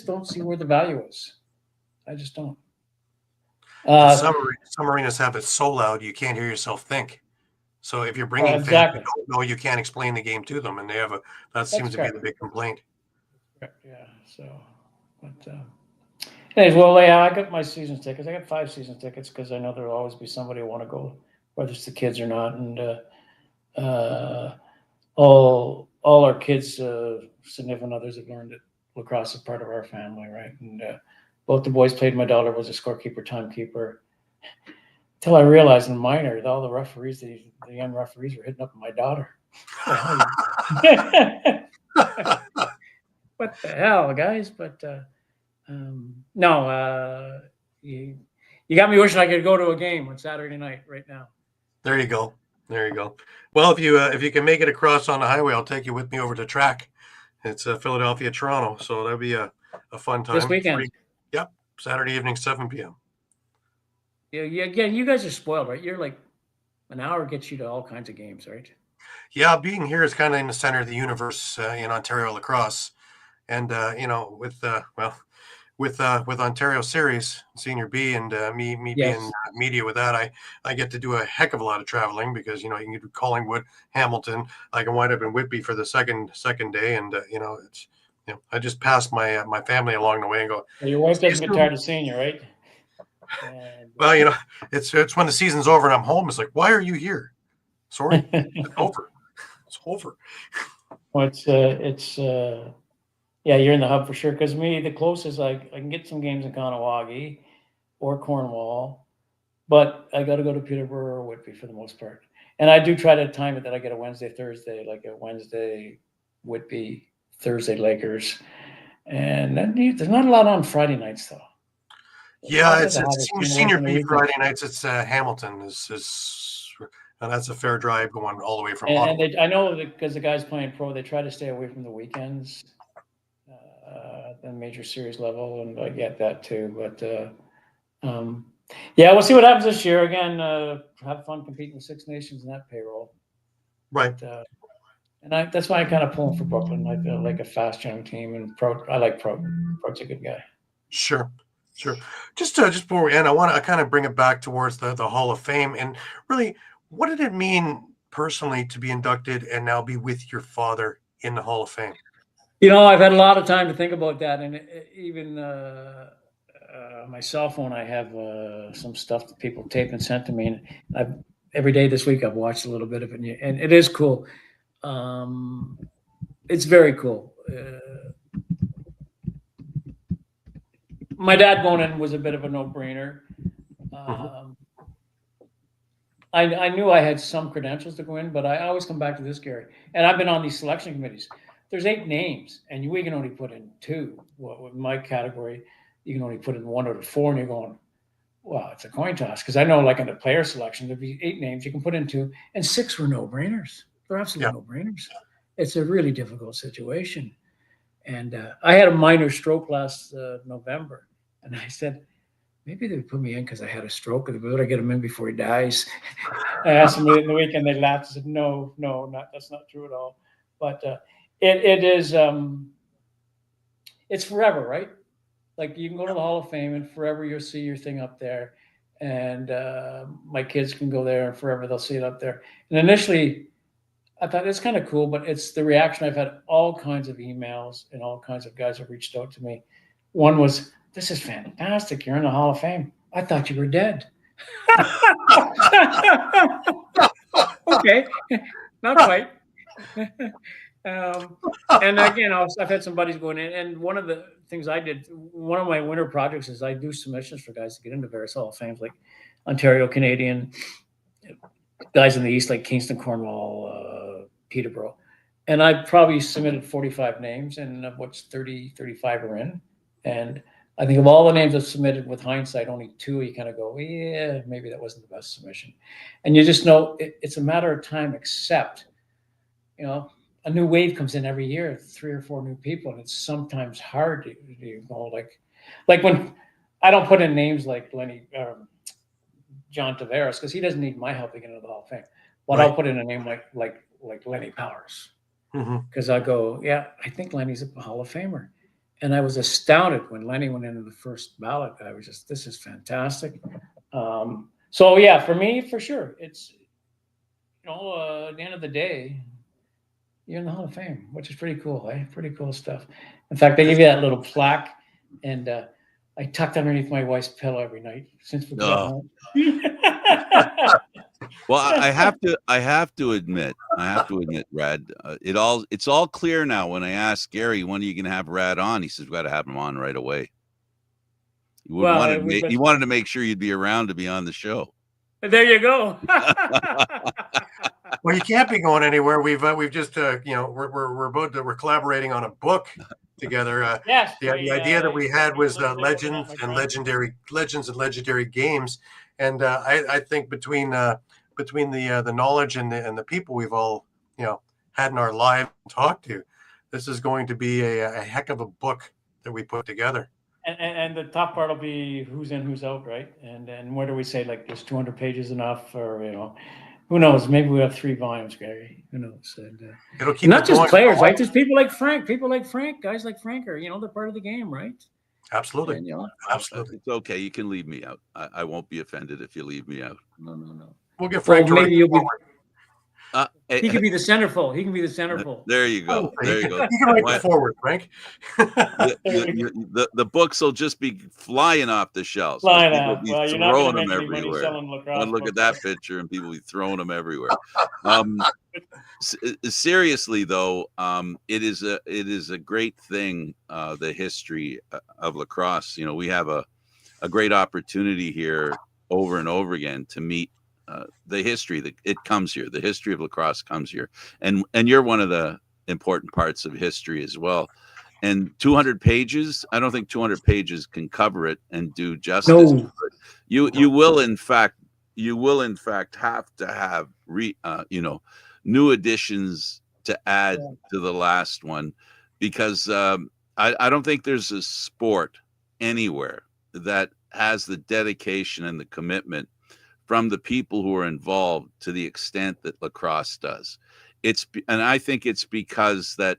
don't see where the value is. I just don't. Some arenas have it so loud you can't hear yourself think. So if you're bringing fans who don't know, you can't explain the game to them, and that seems to be the big complaint. Yeah. So, but anyways, well, yeah, I got my season tickets. I got 5 season tickets because I know there'll always be somebody who want to go, whether it's the kids or not, and all our kids, significant others have learned that lacrosse is part of our family, right? And both the boys played. My daughter was a scorekeeper, timekeeper. Until I realized in minor, all the referees, the young referees were hitting up my daughter. What the hell, guys? But no, you got me wishing I could go to a game on Saturday night right now. There you go. Well, if you can make it across on the highway, I'll take you with me over to track. It's Philadelphia, Toronto, so that'll be a fun time. This weekend. Yep, Saturday evening, 7 p.m. Yeah. You guys are spoiled, right? You're like an hour gets you to all kinds of games, right? Yeah, being here is kind of in the center of the universe in Ontario lacrosse, and with Ontario Series Senior B and me being media with that, I get to do a heck of a lot of traveling because you can do Collingwood, Hamilton. I can wind up in Whitby for the second day, and it's I just pass my family along the way and go. Well, your wife doesn't get tired of seeing you, right? And, well, it's when the season's over and I'm home. It's like, why are you here? Sorry, it's over. It's over. Well, it's yeah, you're in the hub for sure. Because me, the closest I can get some games in Kahnawake or Cornwall, but I got to go to Peterborough or Whitby for the most part. And I do try to time it that I get a Wednesday, Thursday, like a Wednesday Whitby, Thursday Lakers, and then there's not a lot on Friday nights though. Yeah, it's Senior B Friday nights. It's Hamilton and that's a fair drive going all the way from. And I know because the guys playing pro, they try to stay away from the weekends, the major series level, and I get that too. But yeah, we'll see what happens this year. Again, have fun competing with Six Nations in that payroll. Right. And that's why I kind of pulling for Brooklyn. I feel like a fast young team, and Pro. I like Pro. Pro's a good guy. Sure. Just before we end, I kind of bring it back towards the Hall of Fame, and really, what did it mean personally to be inducted and now be with your father in the Hall of Fame? I've had a lot of time to think about that, and even my cell phone, I have some stuff that people taped and sent to me, and every day this week I've watched a little bit of it, and it is cool. It's very cool. My dad going in was a bit of a no-brainer. I knew I had some credentials to go in, but I always come back to this, Gary. And I've been on these selection committees. There's 8 names, and we can only put in 2. Well, with my category, you can only put in 1 out of 4, and you're going, well, it's a coin toss. Because I know, like in the player selection, there'd be 8 names. You can put in 2, and 6 were no-brainers. They're absolute no-brainers. It's a really difficult situation. And I had a minor stroke last November, and I said, maybe they would put me in because I had a stroke. They better get him in before he dies. I asked them in the weekend. They laughed and said, no, that's not true at all. But it is, it's forever, right? Like you can go to the Hall of Fame and forever you'll see your thing up there. And my kids can go there and forever they'll see it up there. And initially, I thought it's kind of cool, but it's the reaction. I've had all kinds of emails and all kinds of guys have reached out to me. One was, this is fantastic. You're in the Hall of Fame. I thought you were dead. Okay, not quite. And again, I've had some buddies going in. And one of the things I did, one of my winter projects is I do submissions for guys to get into various Hall of Fames, like Ontario, Canadian, guys in the East, like Kingston, Cornwall, Peterborough. And I probably submitted 45 names, and of which 30, 35 are in. And I think of all the names I've submitted with hindsight, only 2, you kind of go, yeah, maybe that wasn't the best submission. And you just know it's a matter of time, except, a new wave comes in every year, 3 or 4 new people. And it's sometimes hard to go like when I don't put in names like John Tavares, because he doesn't need my help to get into the Hall of Fame. But I'll put in a name like Lenny Powers. Because I go, yeah, I think Lenny's a Hall of Famer. And I was astounded when Lenny went into the first ballot. I was just, this is fantastic. So yeah, for me, for sure, it's, at the end of the day, you're in the Hall of Fame, which is pretty cool, eh? Pretty cool stuff. In fact, they give you that little plaque, and I tucked underneath my wife's pillow every night since we got home. Well, I have to admit, Rad, it's all clear now. When I asked Gary, when are you going to have Rad on? He says, we got to have him on right away. He wanted to make sure you'd be around to be on the show. There you go. Well, you can't be going anywhere. We've just we're collaborating on a book together. Yes. The idea that we had was legends and legendary games, and I think between the knowledge and the people we've all had in our lives and talked to, this is going to be a heck of a book that we put together. And the top part will be who's in, who's out, right? And where do we say, like, is 200 pages enough, or who knows? Maybe we have 3 volumes, Gary. Who knows? And it'll keep not just players, right? There's people like Frank, guys like Frank are, they're part of the game, right? Absolutely. And, Absolutely. It's okay. You can leave me out. I won't be offended if you leave me out. No. We'll get Frank to maybe you'll be. He can be the centerfold. There you go. There you go. You can write forward, Frank. The books will just be flying off the shelves. Flying off. Well, you're not throwing going them to make any money everywhere. selling lacrosse. Look at that picture, and people be throwing them everywhere. Seriously, though, it is a great thing. The history of lacrosse. We have a great opportunity here over and over again to meet. The history that it comes here, the history of lacrosse comes here, and you're one of the important parts of history as well. And 200 pages, I don't think 200 pages can cover it and do justice. No. You will in fact have to have new additions to add to the last one, because I don't think there's a sport anywhere that has the dedication and the commitment from the people who are involved to the extent that lacrosse does. And I think it's because that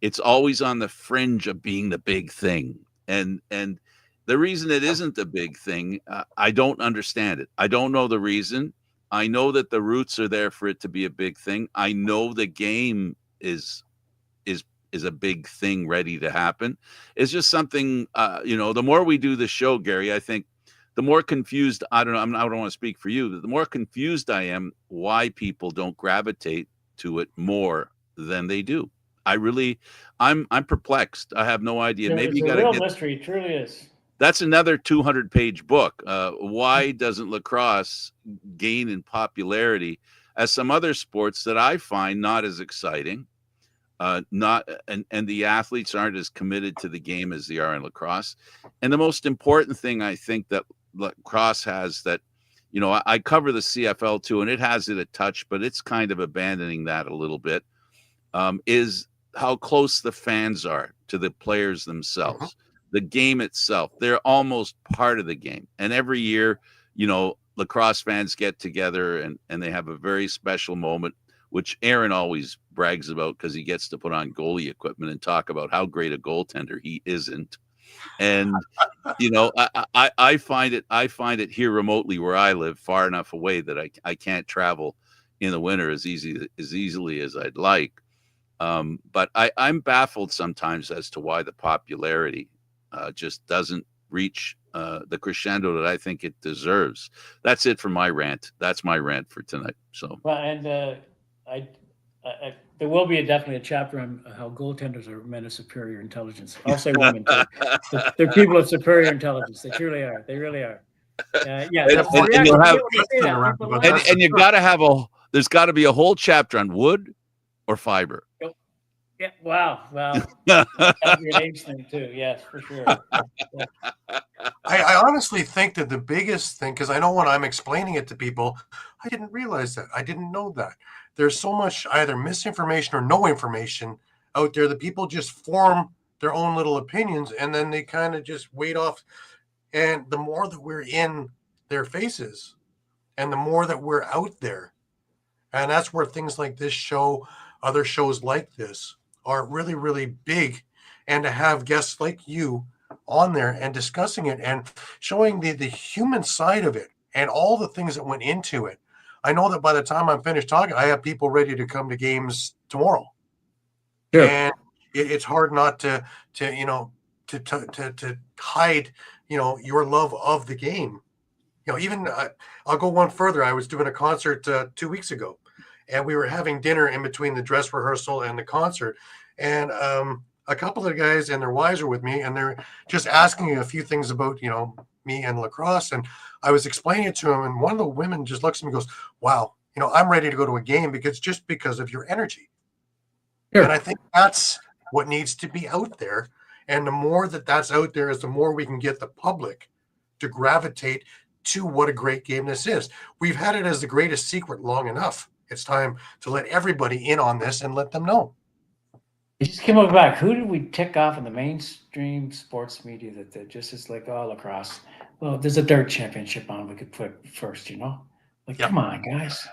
it's always on the fringe of being the big thing. And the reason it isn't the big thing, I don't understand it. I don't know the reason. I know that the roots are there for it to be a big thing. I know the game is a big thing ready to happen. It's just something, the more we do the show, Gary, I think the more confused, I don't want to speak for you, but the more confused I am why people don't gravitate to it more than they do. I'm perplexed. I have no idea. Maybe It's you a got to real get, mystery, it truly is. that's another 200-page book. Why doesn't lacrosse gain in popularity as some other sports that I find not as exciting? Not and the athletes aren't as committed to the game as they are in lacrosse. And the most important thing I think that lacrosse has that, I cover the CFL too, and it has it a touch, but it's kind of abandoning that a little bit, is how close the fans are to the players themselves. The game itself, they're almost part of the game. And every year, lacrosse fans get together and they have a very special moment, which Aaron always brags about because he gets to put on goalie equipment and talk about how great a goaltender he isn't. And I find it here remotely where I live, far enough away that I can't travel in the winter as easily as I'd like. But I'm baffled sometimes as to why the popularity just doesn't reach the crescendo that I think it deserves. That's it for my rant. That's my rant for tonight. So, Well, and there will be definitely a chapter on how goaltenders are men of superior intelligence. I'll say women too. They're people of superior intelligence. They truly are. They really are. Yeah, And- that's and the you'll have- reaction. you got to have there's got to be a whole chapter on wood or fiber. Yeah. Wow. Well, that'd be an age thing too. Yes, for sure. I honestly think that the biggest thing, because I know when I'm explaining it to people, I didn't realize that. I didn't know that. There's so much either misinformation or no information out there that people just form their own little opinions and then they kind of just wait off. And the more that we're in their faces and the more that we're out there, and that's where things like this show, other shows like this, are really, really big. And to have guests like you on there and discussing it and showing the human side of it and all the things that went into it. I know that by the time I'm finished talking, I have people ready to come to games tomorrow. Sure. And it's hard not to hide, your love of the game. Even I'll go one further. I was doing a concert 2 weeks ago, and we were having dinner in between the dress rehearsal and the concert. And a couple of the guys and their wives were with me, and they're just asking me a few things about, me and lacrosse. And I was explaining it to them, and one of the women just looks at me and goes, wow, I'm ready to go to a game because of your energy. Sure. And I think that's what needs to be out there. And the more that's out there is the more we can get the public to gravitate to what a great game this is. We've had it as the greatest secret long enough. It's time to let everybody in on this and let them know. It just came up back. Who did we tick off in the mainstream sports media that just is like, oh, lacrosse? Well, there's a dirt championship on. We could put first, Come on, guys.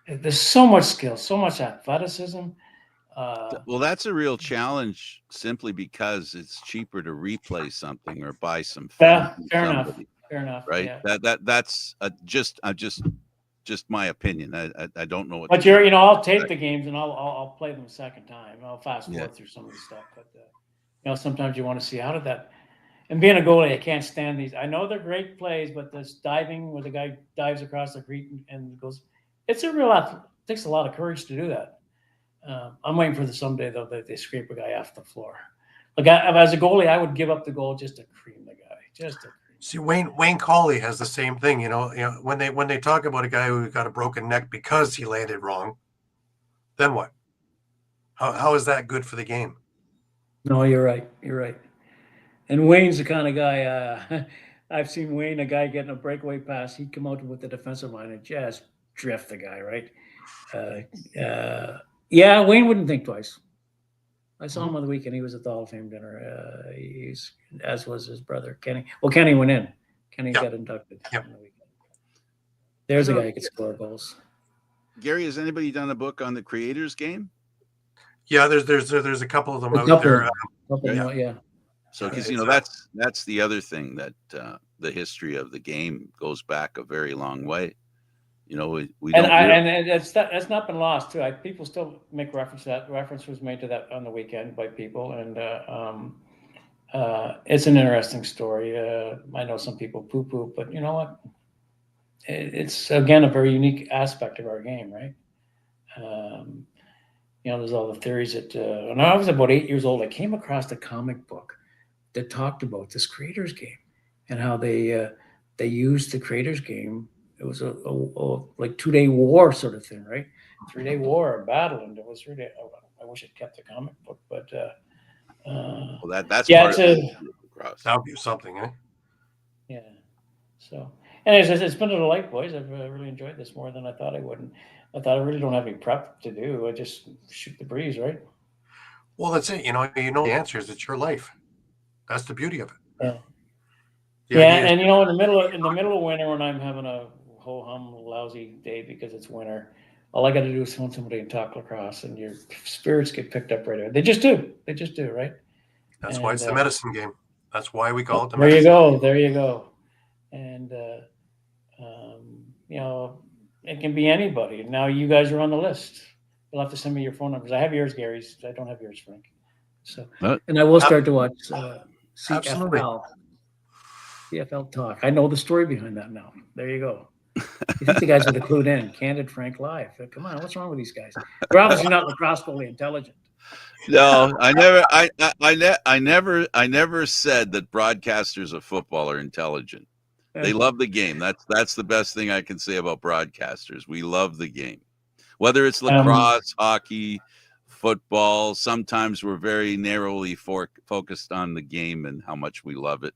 There's so much skill, so much athleticism. Well, that's a real challenge simply because it's cheaper to replay something or buy some film. Fair enough. Right. Yeah. That's just my opinion. I don't know what. But I'll tape the games and I'll play them a second time. I'll fast forward through some of the stuff. But sometimes you want to see how did that. And being a goalie, I can't stand these. I know they're great plays, but this diving where the guy dives across the creek and goes, it's a real. It takes a lot of courage to do that. I'm waiting for someday though that they scrape a guy off the floor. Like as a goalie, I would give up the goal just to cream the guy, See, Wayne Cauley has the same thing. When they talk about a guy who got a broken neck because he landed wrong, then what? How is that good for the game? No, you're right. And Wayne's the kind of guy. I've seen Wayne, a guy getting a breakaway pass. He'd come out with the defensive line and just drift the guy, right? Yeah, Wayne wouldn't think twice. I saw him on the weekend. He was at the Hall of Fame dinner. As was his brother, Kenny. Well, Kenny went in. Kenny got inducted on the weekend. There's a guy who could score goals. Gary, has anybody done a book on the Creators Game? Yeah, there's a couple of them out there. Yeah. So, because that's the other thing that the history of the game goes back a very long way. You know, we And don't. and that's not been lost too. People still make reference to that. Reference was made to that on the weekend by people, and it's an interesting story. I know some people poo-poo, but you know what? It's again a very unique aspect of our game, right? You know, there's all the theories that when I was about 8 years old, I came across a comic book that talked about this creators game and how they used the creators game. It was a like 2-day war sort of thing, right? 3-day war, a battle, and it was really. I wish I'd kept the comic book, but Well, that's yeah, part it's of a the lacrosse. That would be something, eh? yeah. So, anyways, it's been a delight, boys. I've really enjoyed this more than I thought I would. And I thought I really don't have any prep to do. I just shoot the breeze, right? Well, that's it. You know the answers. It's your life. That's the beauty of it. Yeah. The Yeah, idea is, and you know, in the middle of winter, when I'm having a ho hum lousy day because it's winter, all I got to do is phone somebody and talk lacrosse, and your spirits get picked up right away. They just do. They just do, right? that's why it's the And medicine game. That's why we call it the there you medicine. go. There you go. And you know, it can be anybody. Now you guys are on the list. You'll have to send me your phone numbers. I have yours, Gary's. I don't have yours, Frank. So, and I will start to watch Absolutely. CFL talk. I know the story behind that now. There you go. You think the guys would have clued in? Candid Frank live. Come on, what's wrong with these guys? They're obviously not lacrosse fully intelligent. No, I never said that broadcasters of football are intelligent. They love the game. That's the best thing I can say about broadcasters. We love the game. Whether it's lacrosse, hockey, football, sometimes we're very narrowly focused on the game and how much we love it.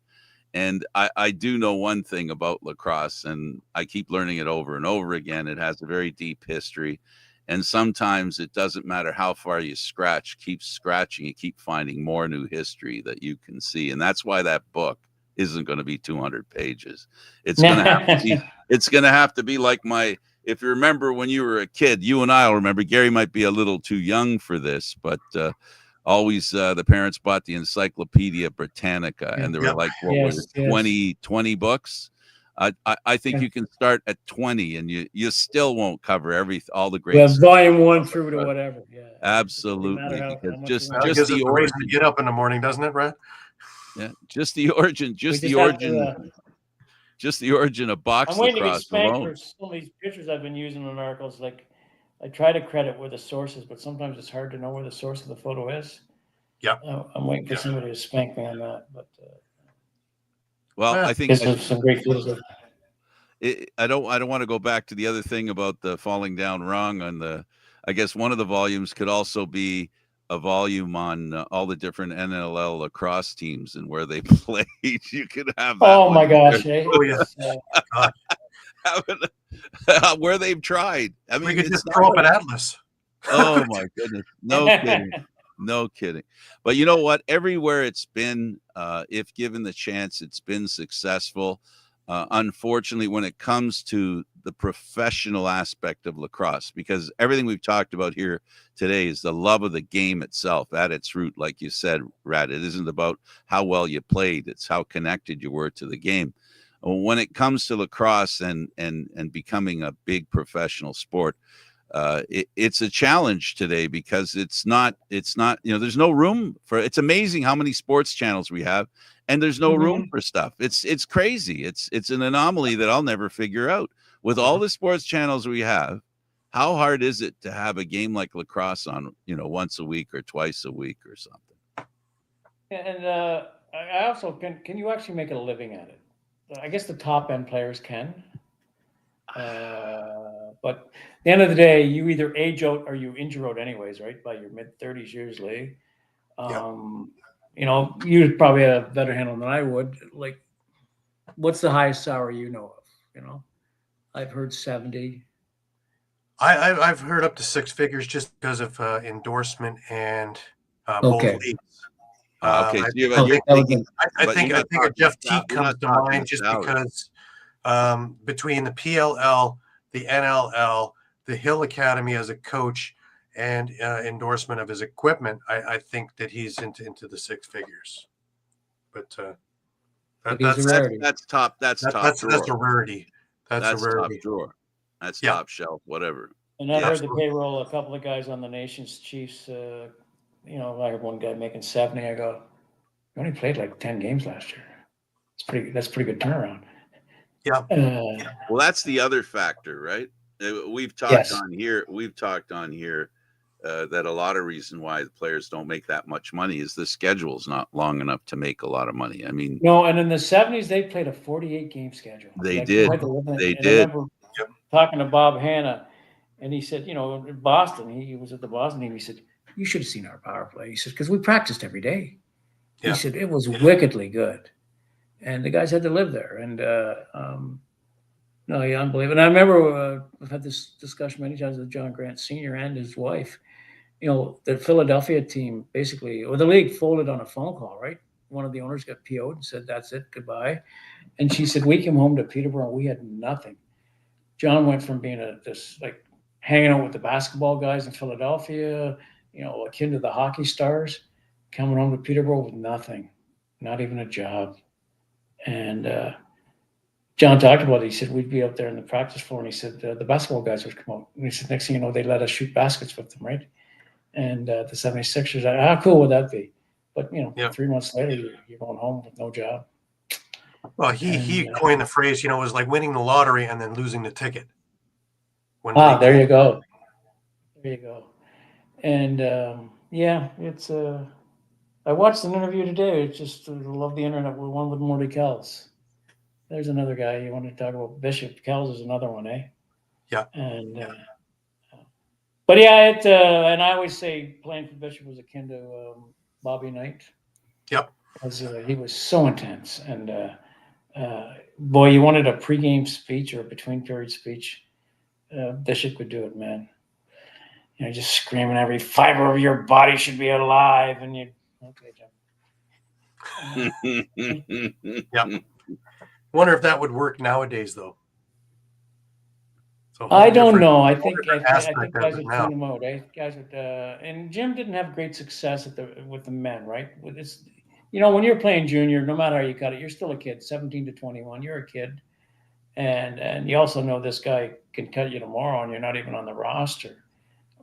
And I do know one thing about lacrosse, and I keep learning it over and over again. It has a very deep history. And sometimes it doesn't matter how far you scratch, keep scratching, you keep finding more new history that you can see. And that's why that book isn't going to be 200 pages. It's going to have to be like if you remember when you were a kid, you and I'll remember, Gary might be a little too young for this, but always the parents bought the Encyclopedia Britannica, and there were like, what was it, 20 books? I think you can start at 20 and you still won't cover all the great stuff. Volume 1 through to whatever. Yeah. Absolutely. Because just the origin. Get up in the morning, doesn't it, Brad? Yeah, just the origin of box I'm waiting to get lacrosse spanked alone. for some of these pictures I've been using in articles. Like, I try to credit where the source is, but sometimes it's hard to know where the source of the photo is. Yeah, I'm waiting for somebody to spank me on that. But I think there's some great photos. I don't want to go back to the other thing about the falling down wrong on the. I guess one of the volumes could also be a volume on all the different NLL lacrosse teams and where they played. You could have that. Oh my gosh! Oh yes. Where they've tried. I mean, we could just throw up an atlas. Oh my goodness! No kidding. No kidding. But you know what? Everywhere it's been, if given the chance, it's been successful. Unfortunately, when it comes to the professional aspect of lacrosse, because everything we've talked about here today is the love of the game itself at its root. Like you said, Rad, it isn't about how well you played. It's how connected you were to the game. When it comes to lacrosse and becoming a big professional sport, it's a challenge today because it's not, there's no room for, it's amazing how many sports channels we have and there's no room for stuff. It's crazy. It's an anomaly that I'll never figure out. With all the sports channels we have, how hard is it to have a game like lacrosse on, once a week or twice a week or something? And I also can you actually make a living at it? I guess the top end players can. But at the end of the day, you either age out or you injure out anyways, right? By your mid-30s usually. You probably have a better handle than I would. Like, what's the highest salary you know of? I've heard 70. I've heard up to 6 figures just because of endorsement and both leagues. Okay, I think a Jeff Teague comes to mind just because between the PLL, the NLL, the Hill Academy as a coach, and endorsement of his equipment, I think that he's into the 6 figures. But that's a rarity. That's top. That's a rarity. That's a rarity. Top drawer. That's Yeah. top shelf, whatever. And I Yeah, heard the absolutely. payroll, a couple of guys on the nation's Chiefs, you know, I heard one guy making 70. I go, you only played like 10 games last year. That's pretty good turnaround. Yeah. Well, that's the other factor, right? We've talked Yes. on here. That a lot of reason why the players don't make that much money is the schedule's not long enough to make a lot of money. I mean, No, and in the 70s, they played a 48 game schedule. they Like, did. I had to live in it. They And I did. remember Yep. talking to Bob Hanna, and he said, you know, in Boston, he was at the Boston team. He said, you should have seen our power play. He said, because we practiced every day. Yeah. He said, it was wickedly good. And the guys had to live there. And, no, yeah, unbelievable. And I remember I've had this discussion many times with John Grant Sr. and his wife. You know, the Philadelphia team basically, or the league folded on a phone call, right? One of the owners got PO'd and said, that's it, goodbye. And she said, we came home to Peterborough and we had nothing. John went from being this like hanging out with the basketball guys in Philadelphia, you know, akin to the hockey stars, coming home to Peterborough with nothing, not even a job. And John talked about it. He said, we'd be out there in the practice floor, and he said, the basketball guys would come out. And he said, next thing you know, they let us shoot baskets with them, right? And the 76ers, how cool would that be? But, you know, Yeah. 3 months later, you're going home with no job. Well, he And, coined the phrase, you know, it was like winning the lottery and then losing the ticket. When there you go. There you go. And, yeah, it's I watched an interview today. It's just I love the internet. We one with Morty Kells. There's another guy you want to talk about. Bishop Kells is another one, eh? Yeah. And but yeah, and I always say playing for Bishop was akin to Bobby Knight. Yep. Because he was so intense, and boy, you wanted a pregame speech or a between period speech. Bishop could do it, man. You know, just screaming every fiber of your body should be alive, and you okay, Jim. Yeah. Wonder if that would work nowadays, though. So I don't know. I think aspect guys of it would now. tune him out. Guys would, and Jim didn't have great success with the men, right? With this, you know, when you're playing junior, no matter how you cut it, you're still a kid, 17 to 21. You're a kid, and you also know this guy can cut you tomorrow, and you're not even on the roster.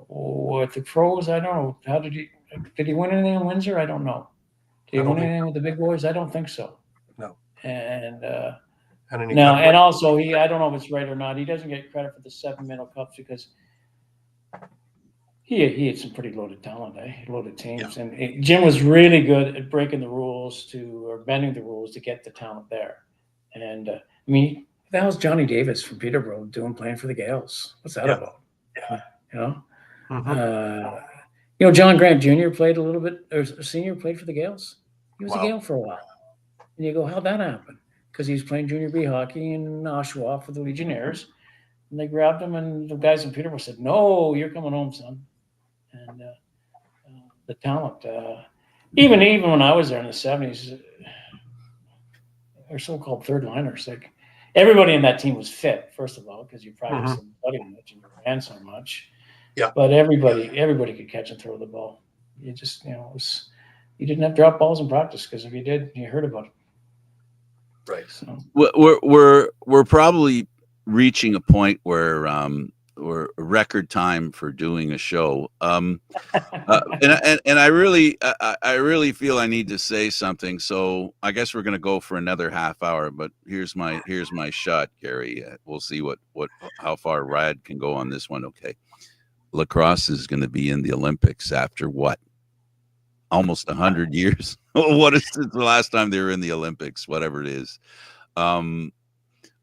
With the pros, I don't know. How did he win anything in Windsor? I don't know. Did he I don't win think anything with the big boys? I don't think so. No. And And no, and also I don't know if it's right or not. He doesn't get credit for the 7 Minnow Cups because he had some pretty loaded talent, loaded teams. Yeah. And Jim was really good at breaking the rules or bending the rules to get the talent there. And I mean, what the hell's Johnny Davis from Peterborough playing for the Gales? What's that about? Yeah. You know. Mm-hmm. You know, John Grant Jr. played a little bit, or senior played for the Gales. He was a Wow. Gale for a while. And you go, how'd that happen? Because he was playing junior B hockey in Oshawa for the Legionnaires. And they grabbed him, and the guys in Peterborough said, no, you're coming home, son. And the talent, even when I was there in the 70s, our so-called third liners, like everybody in that team was fit, first of all, because you practiced and studied much and you ran so much. Yeah. But everybody could catch and throw the ball. You just, you know, you didn't have drop balls in practice because if you did, you heard about it. Right. So We're probably reaching a point where we're record time for doing a show. And I really feel I need to say something. So I guess we're going to go for another half hour. But here's my shot, Gary. We'll see how far Rad can go on this one. Okay. Lacrosse is going to be in the Olympics after what? Almost 100 years. What is the last time they were in the Olympics? Whatever it is.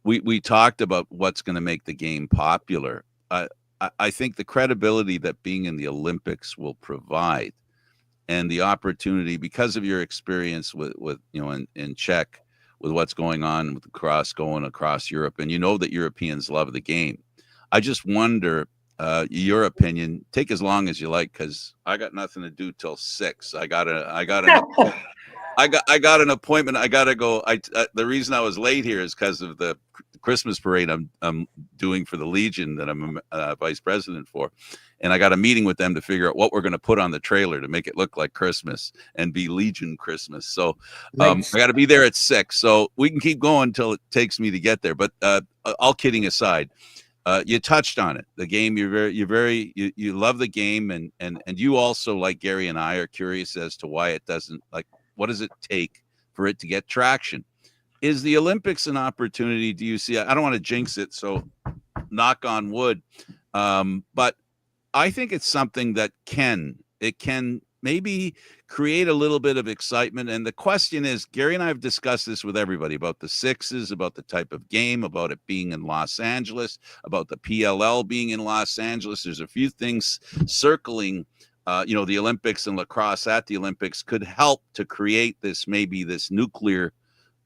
We talked about what's going to make the game popular. I think the credibility that being in the Olympics will provide, and the opportunity because of your experience with you know in Czech with what's going on with the going across Europe, and you know that Europeans love the game. I just wonder. Your opinion. Take as long as you like, because I got nothing to do till 6. I got an appointment. I got to go. The reason I was late here is because of the Christmas parade I'm doing for the Legion that I'm vice president for, and I got a meeting with them to figure out what we're going to put on the trailer to make it look like Christmas and be Legion Christmas. So I got to be there at 6. So we can keep going until it takes me to get there. But all kidding aside. You touched on it. The game, you love the game, and you also, like Gary and I, are curious as to why it doesn't, like, what does it take for it to get traction? Is the Olympics an opportunity? Do you see? I don't want to jinx it, so knock on wood. But I think it's something that can maybe create a little bit of excitement. And the question is, Gary and I have discussed this with everybody about the sixes, about the type of game, about it being in Los Angeles, about the PLL being in Los Angeles. There's a few things circling. The Olympics and lacrosse at the Olympics could help to create this nuclear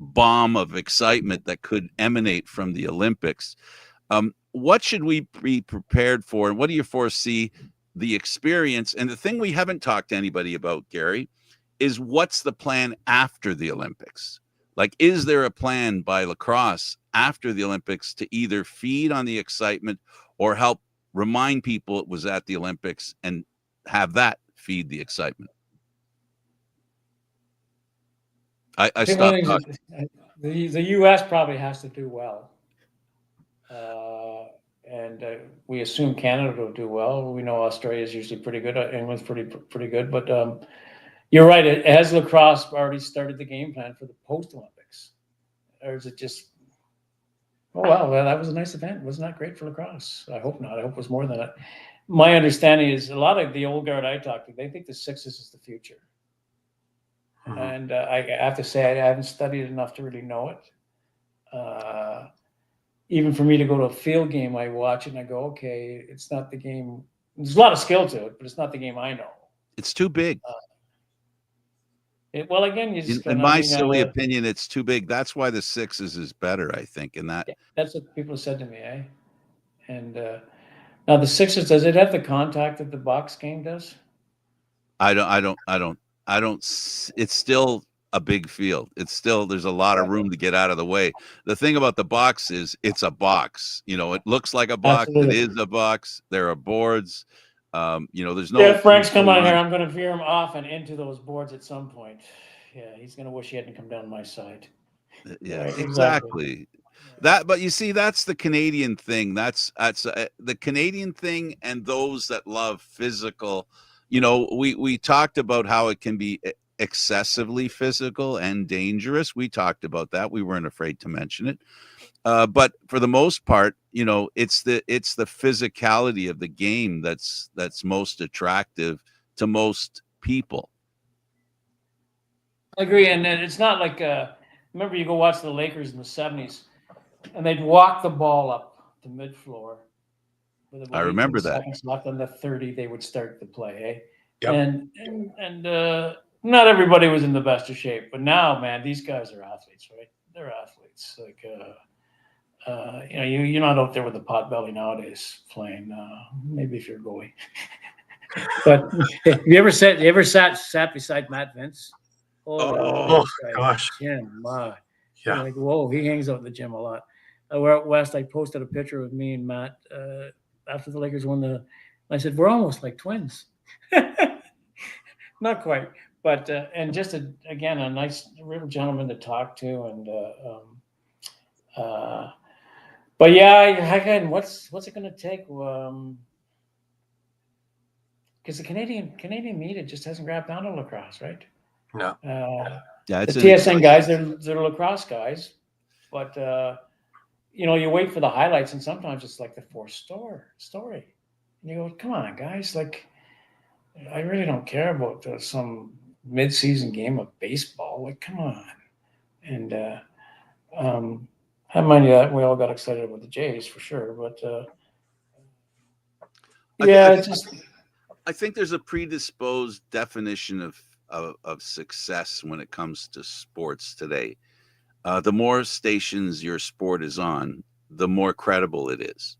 bomb of excitement that could emanate from the Olympics. What should we be prepared for, and what do you foresee the experience? And the thing we haven't talked to anybody about, Gary, is what's the plan after the Olympics? Like, is there a plan by lacrosse after the Olympics to either feed on the excitement or help remind people it was at the Olympics and have that feed the excitement? I stopped talking. The U.S. probably has to do well. And we assume Canada will do well. We know Australia is usually pretty good. England's pretty good. But you're right. Has lacrosse already started the game plan for the post-Olympics? Or is it just, oh, well, that was a nice event. Wasn't that great for lacrosse? I hope not. I hope it was more than that. My understanding is a lot of the old guard I talked to, they think the sixes is the future. Mm-hmm. And I have to say, I haven't studied enough to really know it. Even for me to go to a field game, I watch it and I go, okay, it's not the game. There's a lot of skill to it, but it's not the game I know. It's too big. Well, again, in my silly opinion, it's too big. That's why the sixes is better, I think. In that, that's what people said to me, eh? And now the sixes, does it have the contact that the box game does? I don't. It's still a big field. It's still, there's a lot of room to get out of the way. The thing about the box is it's a box. It looks like a box. Absolutely. It is a box. There are boards. There's no. Yeah, Frank's come on here. I'm going to veer him off and into those boards at some point. Yeah, he's going to wish he hadn't come down my side. Yeah, right, exactly. But you see, that's the Canadian thing. That's the Canadian thing, and those that love physical. We talked about how it can be excessively physical and dangerous. We talked about that. We weren't afraid to mention it. But for the most part, it's the physicality of the game that's most attractive to most people. I agree, and it's not like remember you go watch the Lakers in the 70s, and they'd walk the ball up to mid-floor. I remember that. Seconds left on the 30, they would start the play. Yep. And not everybody was in the best of shape, but now, man, these guys are athletes, right? They're athletes. Like, you're not out there with a pot belly nowadays playing. Maybe if you're goalie. But you ever sat beside Matt Vince? Oh gosh. Jim, yeah. Like, whoa, he hangs out in the gym a lot. We're out west. I posted a picture of me and Matt after the Lakers won I said, we're almost like twins. Not quite, but and just again a nice, real gentleman to talk to, and but yeah, again, what's it going to take? Because the Canadian media just hasn't grabbed onto lacrosse, right? No. Yeah, the TSN guys, they're lacrosse guys, but you wait for the highlights, and sometimes it's like the fourth story, and you go, come on, guys, like. I really don't care about some mid-season game of baseball. Like, come on. And I mind you that we all got excited about the Jays for sure, but I think there's a predisposed definition of success when it comes to sports today. The more stations your sport is on, the more credible it is.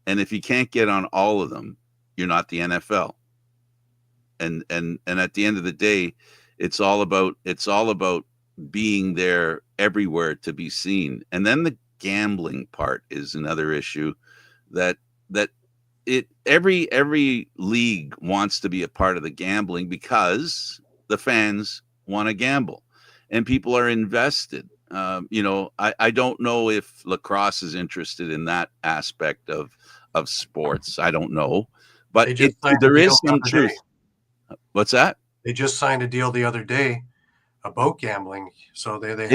And if you can't get on all of them, you're not the NFL. And at the end of the day, it's all about being there everywhere to be seen. And then the gambling part is another issue that every league wants to be a part of the gambling because the fans want to gamble and people are invested. I don't know if lacrosse is interested in that aspect of sports. I don't know, but They just signed a there is deal the some other truth. day. What's that? They just signed a deal the other day about gambling, so they It,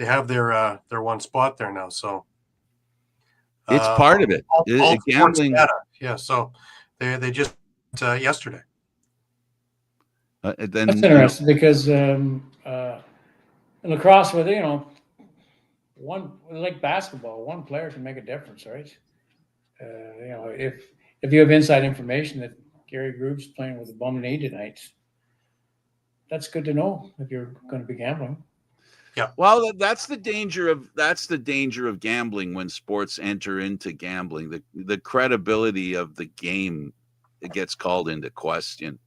have their one spot there now. So it's part of it. all sports Gambling. data, yeah. So they just yesterday. Then That's interesting because in lacrosse, with one like basketball, one player can make a difference, right? If you have inside information that Gary Groob's playing with a bum knee tonight, that's good to know if you're going to be gambling. Yeah. Well, that's the danger of gambling when sports enter into gambling. The credibility of the game gets called into question.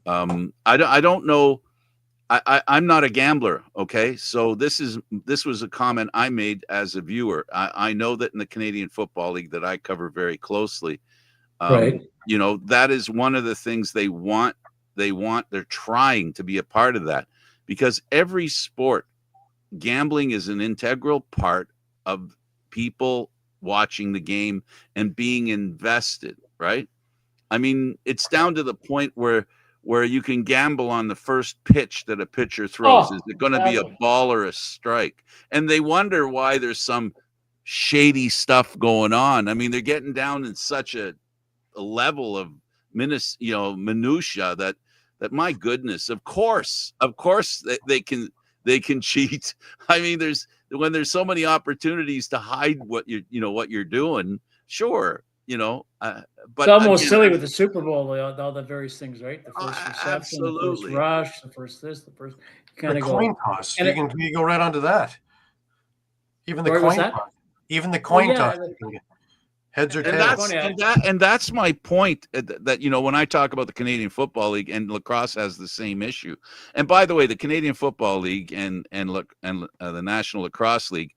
I don't know. I'm not a gambler. Okay. So this was a comment I made as a viewer. I know that in the Canadian Football League that I cover very closely, Right. that is one of the things they want. They're trying to be a part of that because every sport, gambling is an integral part of people watching the game and being invested, right? I mean, it's down to the point where you can gamble on the first pitch that a pitcher throws. Is it going to be a ball or a strike? And they wonder why there's some shady stuff going on. I mean, they're getting down in such a level of minutia that my goodness, of course they can cheat. I mean, when there's so many opportunities to hide what you're doing, sure. But it's almost again, silly with the Super Bowl, all the various things, right? The first reception, absolutely. the first rush, the first this, the first kind of coin toss. You go right onto that. Even the coin toss. Even the coin toss. Heads or tails. And that's my point. That when I talk about the Canadian Football League, and lacrosse has the same issue. And by the way, the Canadian Football League and the National Lacrosse League,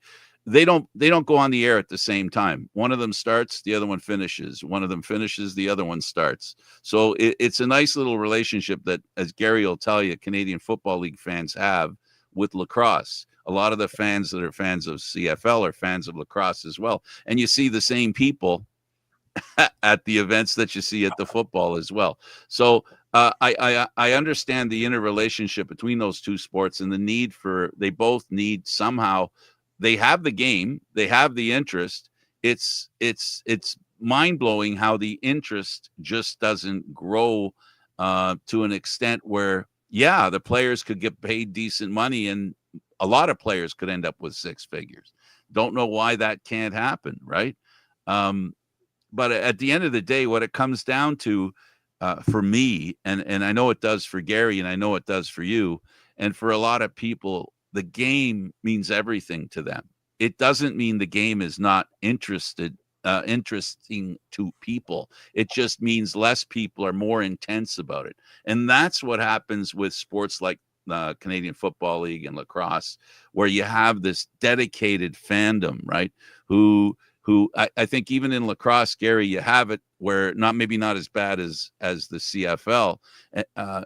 they don't go on the air at the same time. One of them starts, the other one finishes. One of them finishes, the other one starts. So it's a nice little relationship that, as Gary will tell you, Canadian Football League fans have with lacrosse. A lot of the fans that are fans of CFL are fans of lacrosse as well. And you see the same people at the events that you see at the football as well. So I understand the interrelationship between those two sports and the need they both need somehow. They have the game, they have the interest. It's mind-blowing how the interest just doesn't grow to an extent where, the players could get paid decent money, and a lot of players could end up with six figures. Don't know why that can't happen, right? But at the end of the day, what it comes down to for me, and I know it does for Gary, and I know it does for you, and for a lot of people, the game means everything to them. It doesn't mean the game is not interesting to people. It just means less people are more intense about it. And that's what happens with sports like the Canadian Football League and lacrosse, where you have this dedicated fandom, right? Who I think even in lacrosse, Gary, you have it where maybe not as bad as the CFL.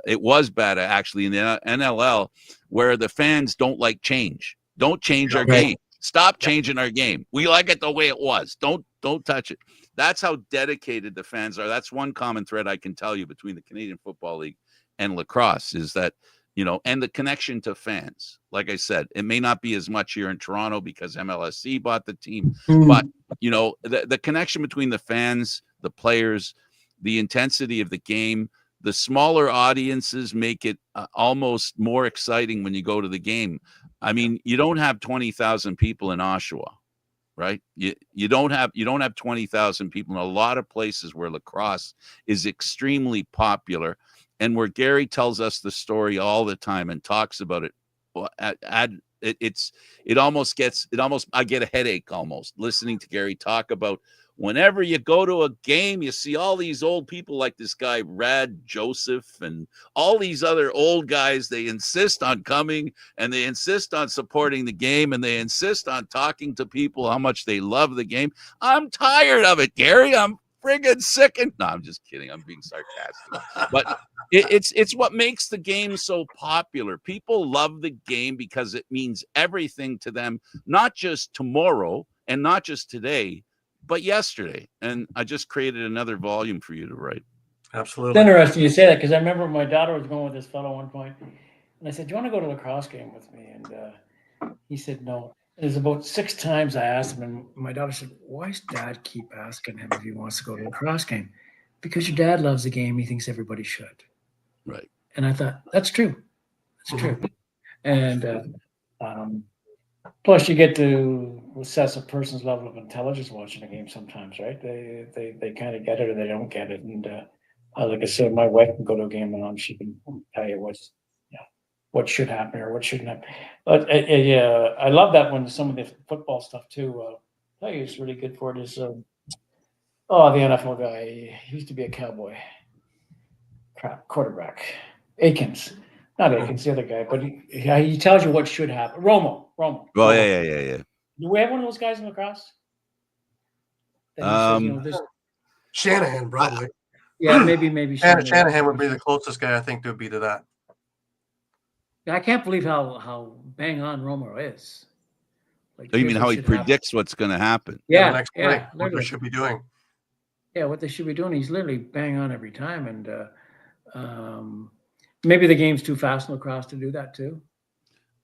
It was bad actually in the NLL, where the fans don't like change. Don't change our game. Stop changing our game. We like it the way it was. Don't touch it. That's how dedicated the fans are. That's one common thread I can tell you between the Canadian Football League and lacrosse is that, and the connection to fans. Like I said, it may not be as much here in Toronto because MLSC bought the team, but the connection between the fans, the players, the intensity of the game, the smaller audiences make it almost more exciting when you go to the game. I mean, you don't have 20,000 people in Oshawa, right? You don't have 20,000 people in a lot of places where lacrosse is extremely popular, and where Gary tells us the story all the time and talks about it. I get a headache almost listening to Gary talk about whenever you go to a game, you see all these old people like this guy, Rad Joseph, and all these other old guys. They insist on coming and they insist on supporting the game and they insist on talking to people how much they love the game. I'm tired of it, Gary. I'm friggin' sickening. No, I'm just kidding. I'm being sarcastic. But it's what makes the game so popular. People love the game because it means everything to them, not just tomorrow and not just today, but yesterday. And I just created another volume for you to write. Absolutely. It's interesting you say that, because I remember my daughter was going with this fellow at one point, and I said, "Do you want to go to a lacrosse game with me?" And he said no. There's about 6 times I asked him, and my daughter said, "Why does Dad keep asking him if he wants to go to a lacrosse game?" "Because your dad loves the game. He thinks everybody should." Right. And I thought, that's true. That's true. And plus, you get to assess a person's level of intelligence watching a game sometimes, right? They kind of get it or they don't get it. And like I said, my wife can go to a game and she can tell you what should happen or what shouldn't happen. But yeah, I love that when some of the football stuff too. I tell you, it's really good for it. Is the NFL guy? He used to be a Cowboy. Crap, quarterback. Akins. Not Akins, the other guy, but he tells you what should happen. Romo. Well, yeah. Do we have one of those guys in lacrosse? Says, Shanahan, probably. Yeah, maybe Shanahan would be the closest guy I think to be to that. I can't believe how bang on Romo is. Like, you mean how he predicts what's going to happen? Yeah, the next play, what they should be doing. Yeah, what they should be doing. He's literally bang on every time, and maybe the game's too fast in lacrosse to do that too.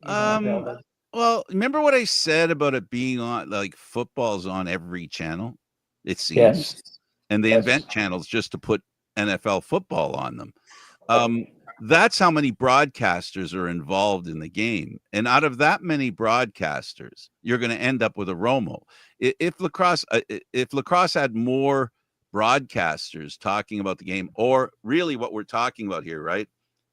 Well, remember what I said about it being on, like, football's on every channel, it seems. Yes. And they invent channels just to put NFL football on them. That's how many broadcasters are involved in the game. And out of that many broadcasters, you're going to end up with a Romo. If lacrosse had more broadcasters talking about the game, or really what we're talking about here, right,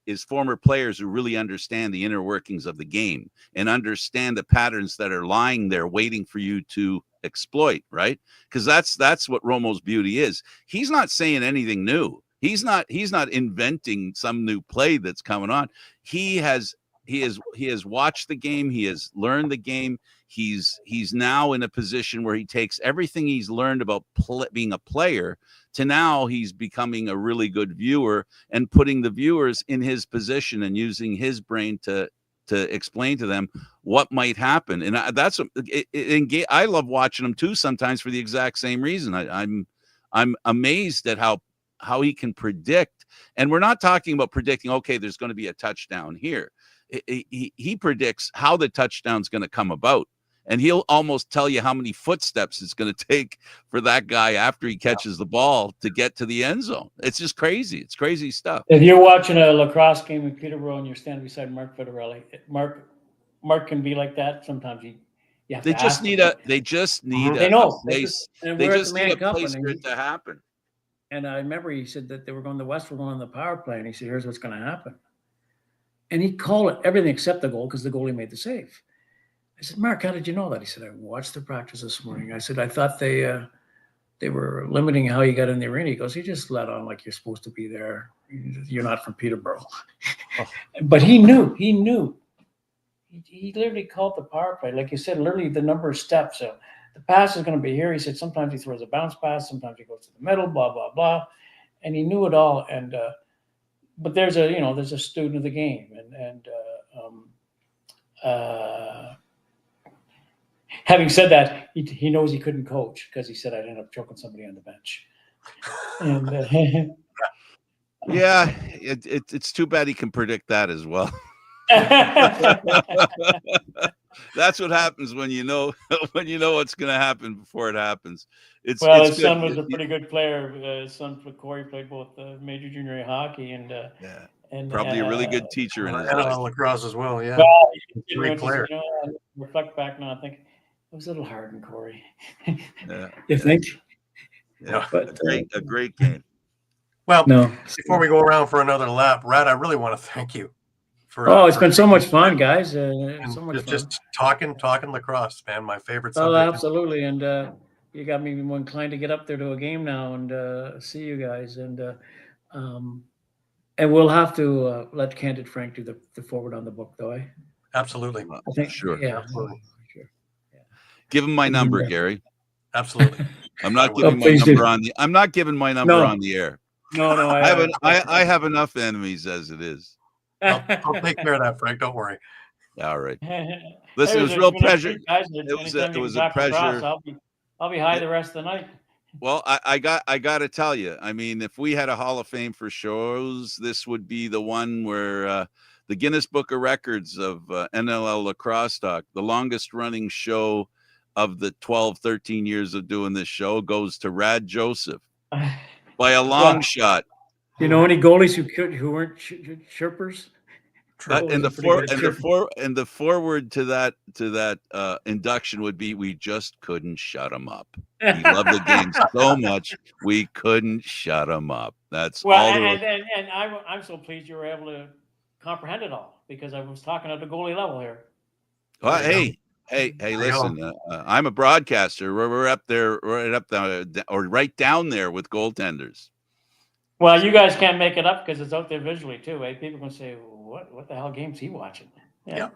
is former players who really understand the inner workings of the game and understand the patterns that are lying there waiting for you to exploit, right? Because that's what Romo's beauty is. He's not saying anything new. He's not inventing some new play that's coming on. He has watched the game. He has learned the game. He's now in a position where he takes everything he's learned about being a player to now he's becoming a really good viewer and putting the viewers in his position and using his brain to explain to them what might happen. And I love watching him too sometimes for the exact same reason. I'm amazed at how he can predict. And we're not talking about predicting, okay, there's going to be a touchdown here. He predicts how the touchdown's going to come about. And he'll almost tell you how many footsteps it's going to take for that guy after he catches the ball to get to the end zone. It's just crazy. It's crazy stuff. If you're watching a lacrosse game in Peterborough and you're standing beside Mark Federelli, Mark can be like that. Sometimes you have they to just ask need him. They just need a place. They just need a place for it to happen. And I remember he said that they were going, the West were going on the power play, and he said, "Here's what's going to happen." And he called it everything except the goal because the goalie made the save. I said, "Mark, how did you know that?" He said, "I watched the practice this morning." I said, "I thought they were limiting how you got in the arena." He goes, "You just let on like you're supposed to be there. You're not from Peterborough." But he knew. He literally called the power play. Like you said, literally the number of steps. So the pass is going to be here. He said sometimes he throws a bounce pass, sometimes he goes to the middle, blah, blah, blah. And he knew it all. And but there's a student of the game. And having said that, he knows he couldn't coach because he said I'd end up choking somebody on the bench. And yeah, it's too bad he can predict that as well. That's what happens when you know what's going to happen before it happens. His son was a pretty good player. His son Corey played both major junior hockey and probably a really good teacher in his NLL Lacrosse as well. Yeah, great player. I reflect back now, I think it was a little hard on Corey. Yeah, you think? Yeah, but a great game. Well, before we go around for another lap, Rad, I really want to thank you. It's been so much fun, guys. So much fun. Just talking lacrosse, man. My favorite subject. Oh, absolutely. And you got me more inclined to get up there to a game now and see you guys. And we'll have to let Candid Frank do the forward on the book, though. Absolutely. I think sure. Yeah, absolutely. Sure. Yeah. Give him my number, Gary. Absolutely. I'm not I giving will. my Please do. number on the. I'm not giving my number No. on the air. No, I have enough enemies as it is. I'll take care of that, Frank. Don't worry. All right. Listen, it was a real pleasure. It was a pleasure. I'll be high the rest of the night. Well, I got to tell you, I mean, if we had a Hall of Fame for shows, this would be the one where the Guinness Book of Records of NLL Lacrosse Talk, the longest running show of the 12, 13 years of doing this show, goes to Rad Joseph by a long shot. Do you know any goalies who weren't chirpers? And the forward to that induction would be, we just couldn't shut him up. He loved the game so much, we couldn't shut him up. That's all. And I'm so pleased you were able to comprehend it all, because I was talking at the goalie level here. Well, hey, listen, I'm a broadcaster. We're up there, right down there with goaltenders. Well, you guys can't make it up because it's out there visually too. Eh? People can say, "What the hell game's he watching?" Yeah.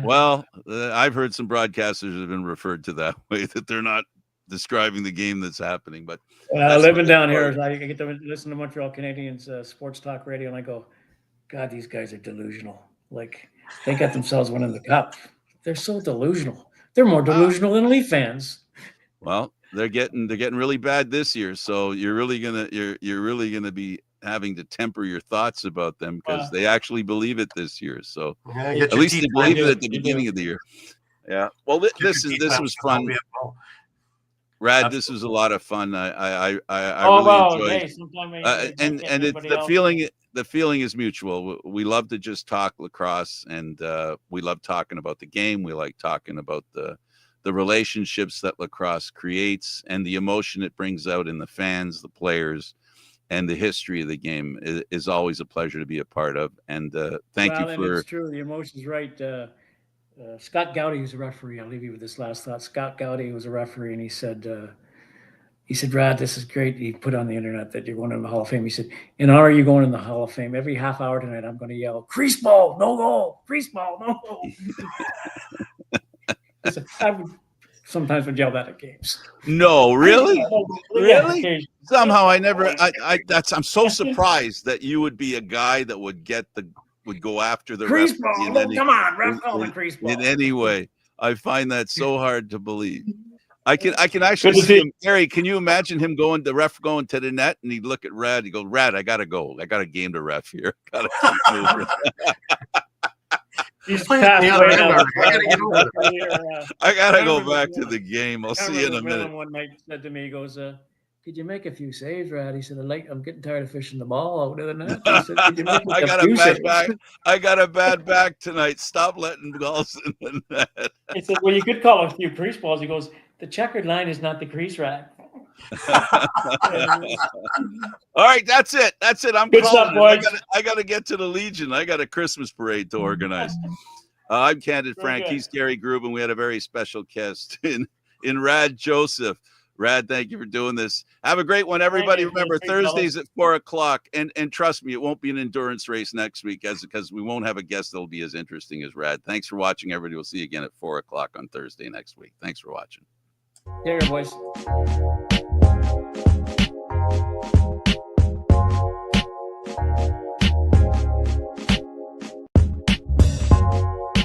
Well, I've heard some broadcasters have been referred to that way, that they're not describing the game that's happening. But living down here, I get to listen to Montreal Canadiens sports talk radio, and I go, "God, these guys are delusional. Like, they got themselves winning the cup. They're so delusional. They're more delusional than Leaf fans." Well, they're getting really bad this year, so you're really gonna be having to temper your thoughts about them, because they actually believe it this year. So at least they believe it at the beginning of the year. Yeah. Well, this was fun. Rad, this was a lot of fun. I really enjoyed it. And it's the feeling is mutual. We love to just talk lacrosse, and we love talking about the game. We like talking about the relationships that lacrosse creates, and the emotion it brings out in the fans, the players, and the history of the game is always a pleasure to be a part of. And thank you for. It's true. The emotion's right. Scott Gowdy, who's a referee, I'll leave you with this last thought. Scott Gowdy was a referee, and he said, Rad, this is great. He put on the internet that you're going in the Hall of Fame. He said, in honor of you going in the Hall of Fame, every half hour tonight, I'm going to yell, crease ball, no goal, crease ball, no goal. I sometimes would yell that at games. No, really? Really? Somehow I never. I'm so surprised that you would be a guy that would go after the crease ball. Come on, ref call the crease ball. In any way, I find that so hard to believe. I can actually see him, Gary. Can you imagine him the ref going to the net, and he'd look at Rad. He'd go, Rad, I gotta go. I got a game to ref here. Gotta keep moving. He's passed away now. I gotta go back to the game. I'll see you in a minute. One night said to me, he goes, "Did you make a few saves, Rad?" He said, "I'm getting tired of fishing the ball out of the net." He said, "Did you make I got a bad back tonight. Stop letting balls in the net. He said, "Well, you could call a few crease balls." He goes, "The checkered line is not the crease rack." All right, that's it. I'm good stuff, boys. I gotta get to the Legion. I got a Christmas parade to organize. I'm Candid Frank. He's Gary Groob, and we had a very special guest in Rad Joseph. Rad, thank you for doing this. Have a great one, everybody. Remember, Thursdays at 4:00, and trust me, it won't be an endurance race next week, because we won't have a guest that'll be as interesting as Rad. Thanks for watching, everybody. We'll see you again at 4:00 on Thursday next week. Thanks for watching. There you go, boys.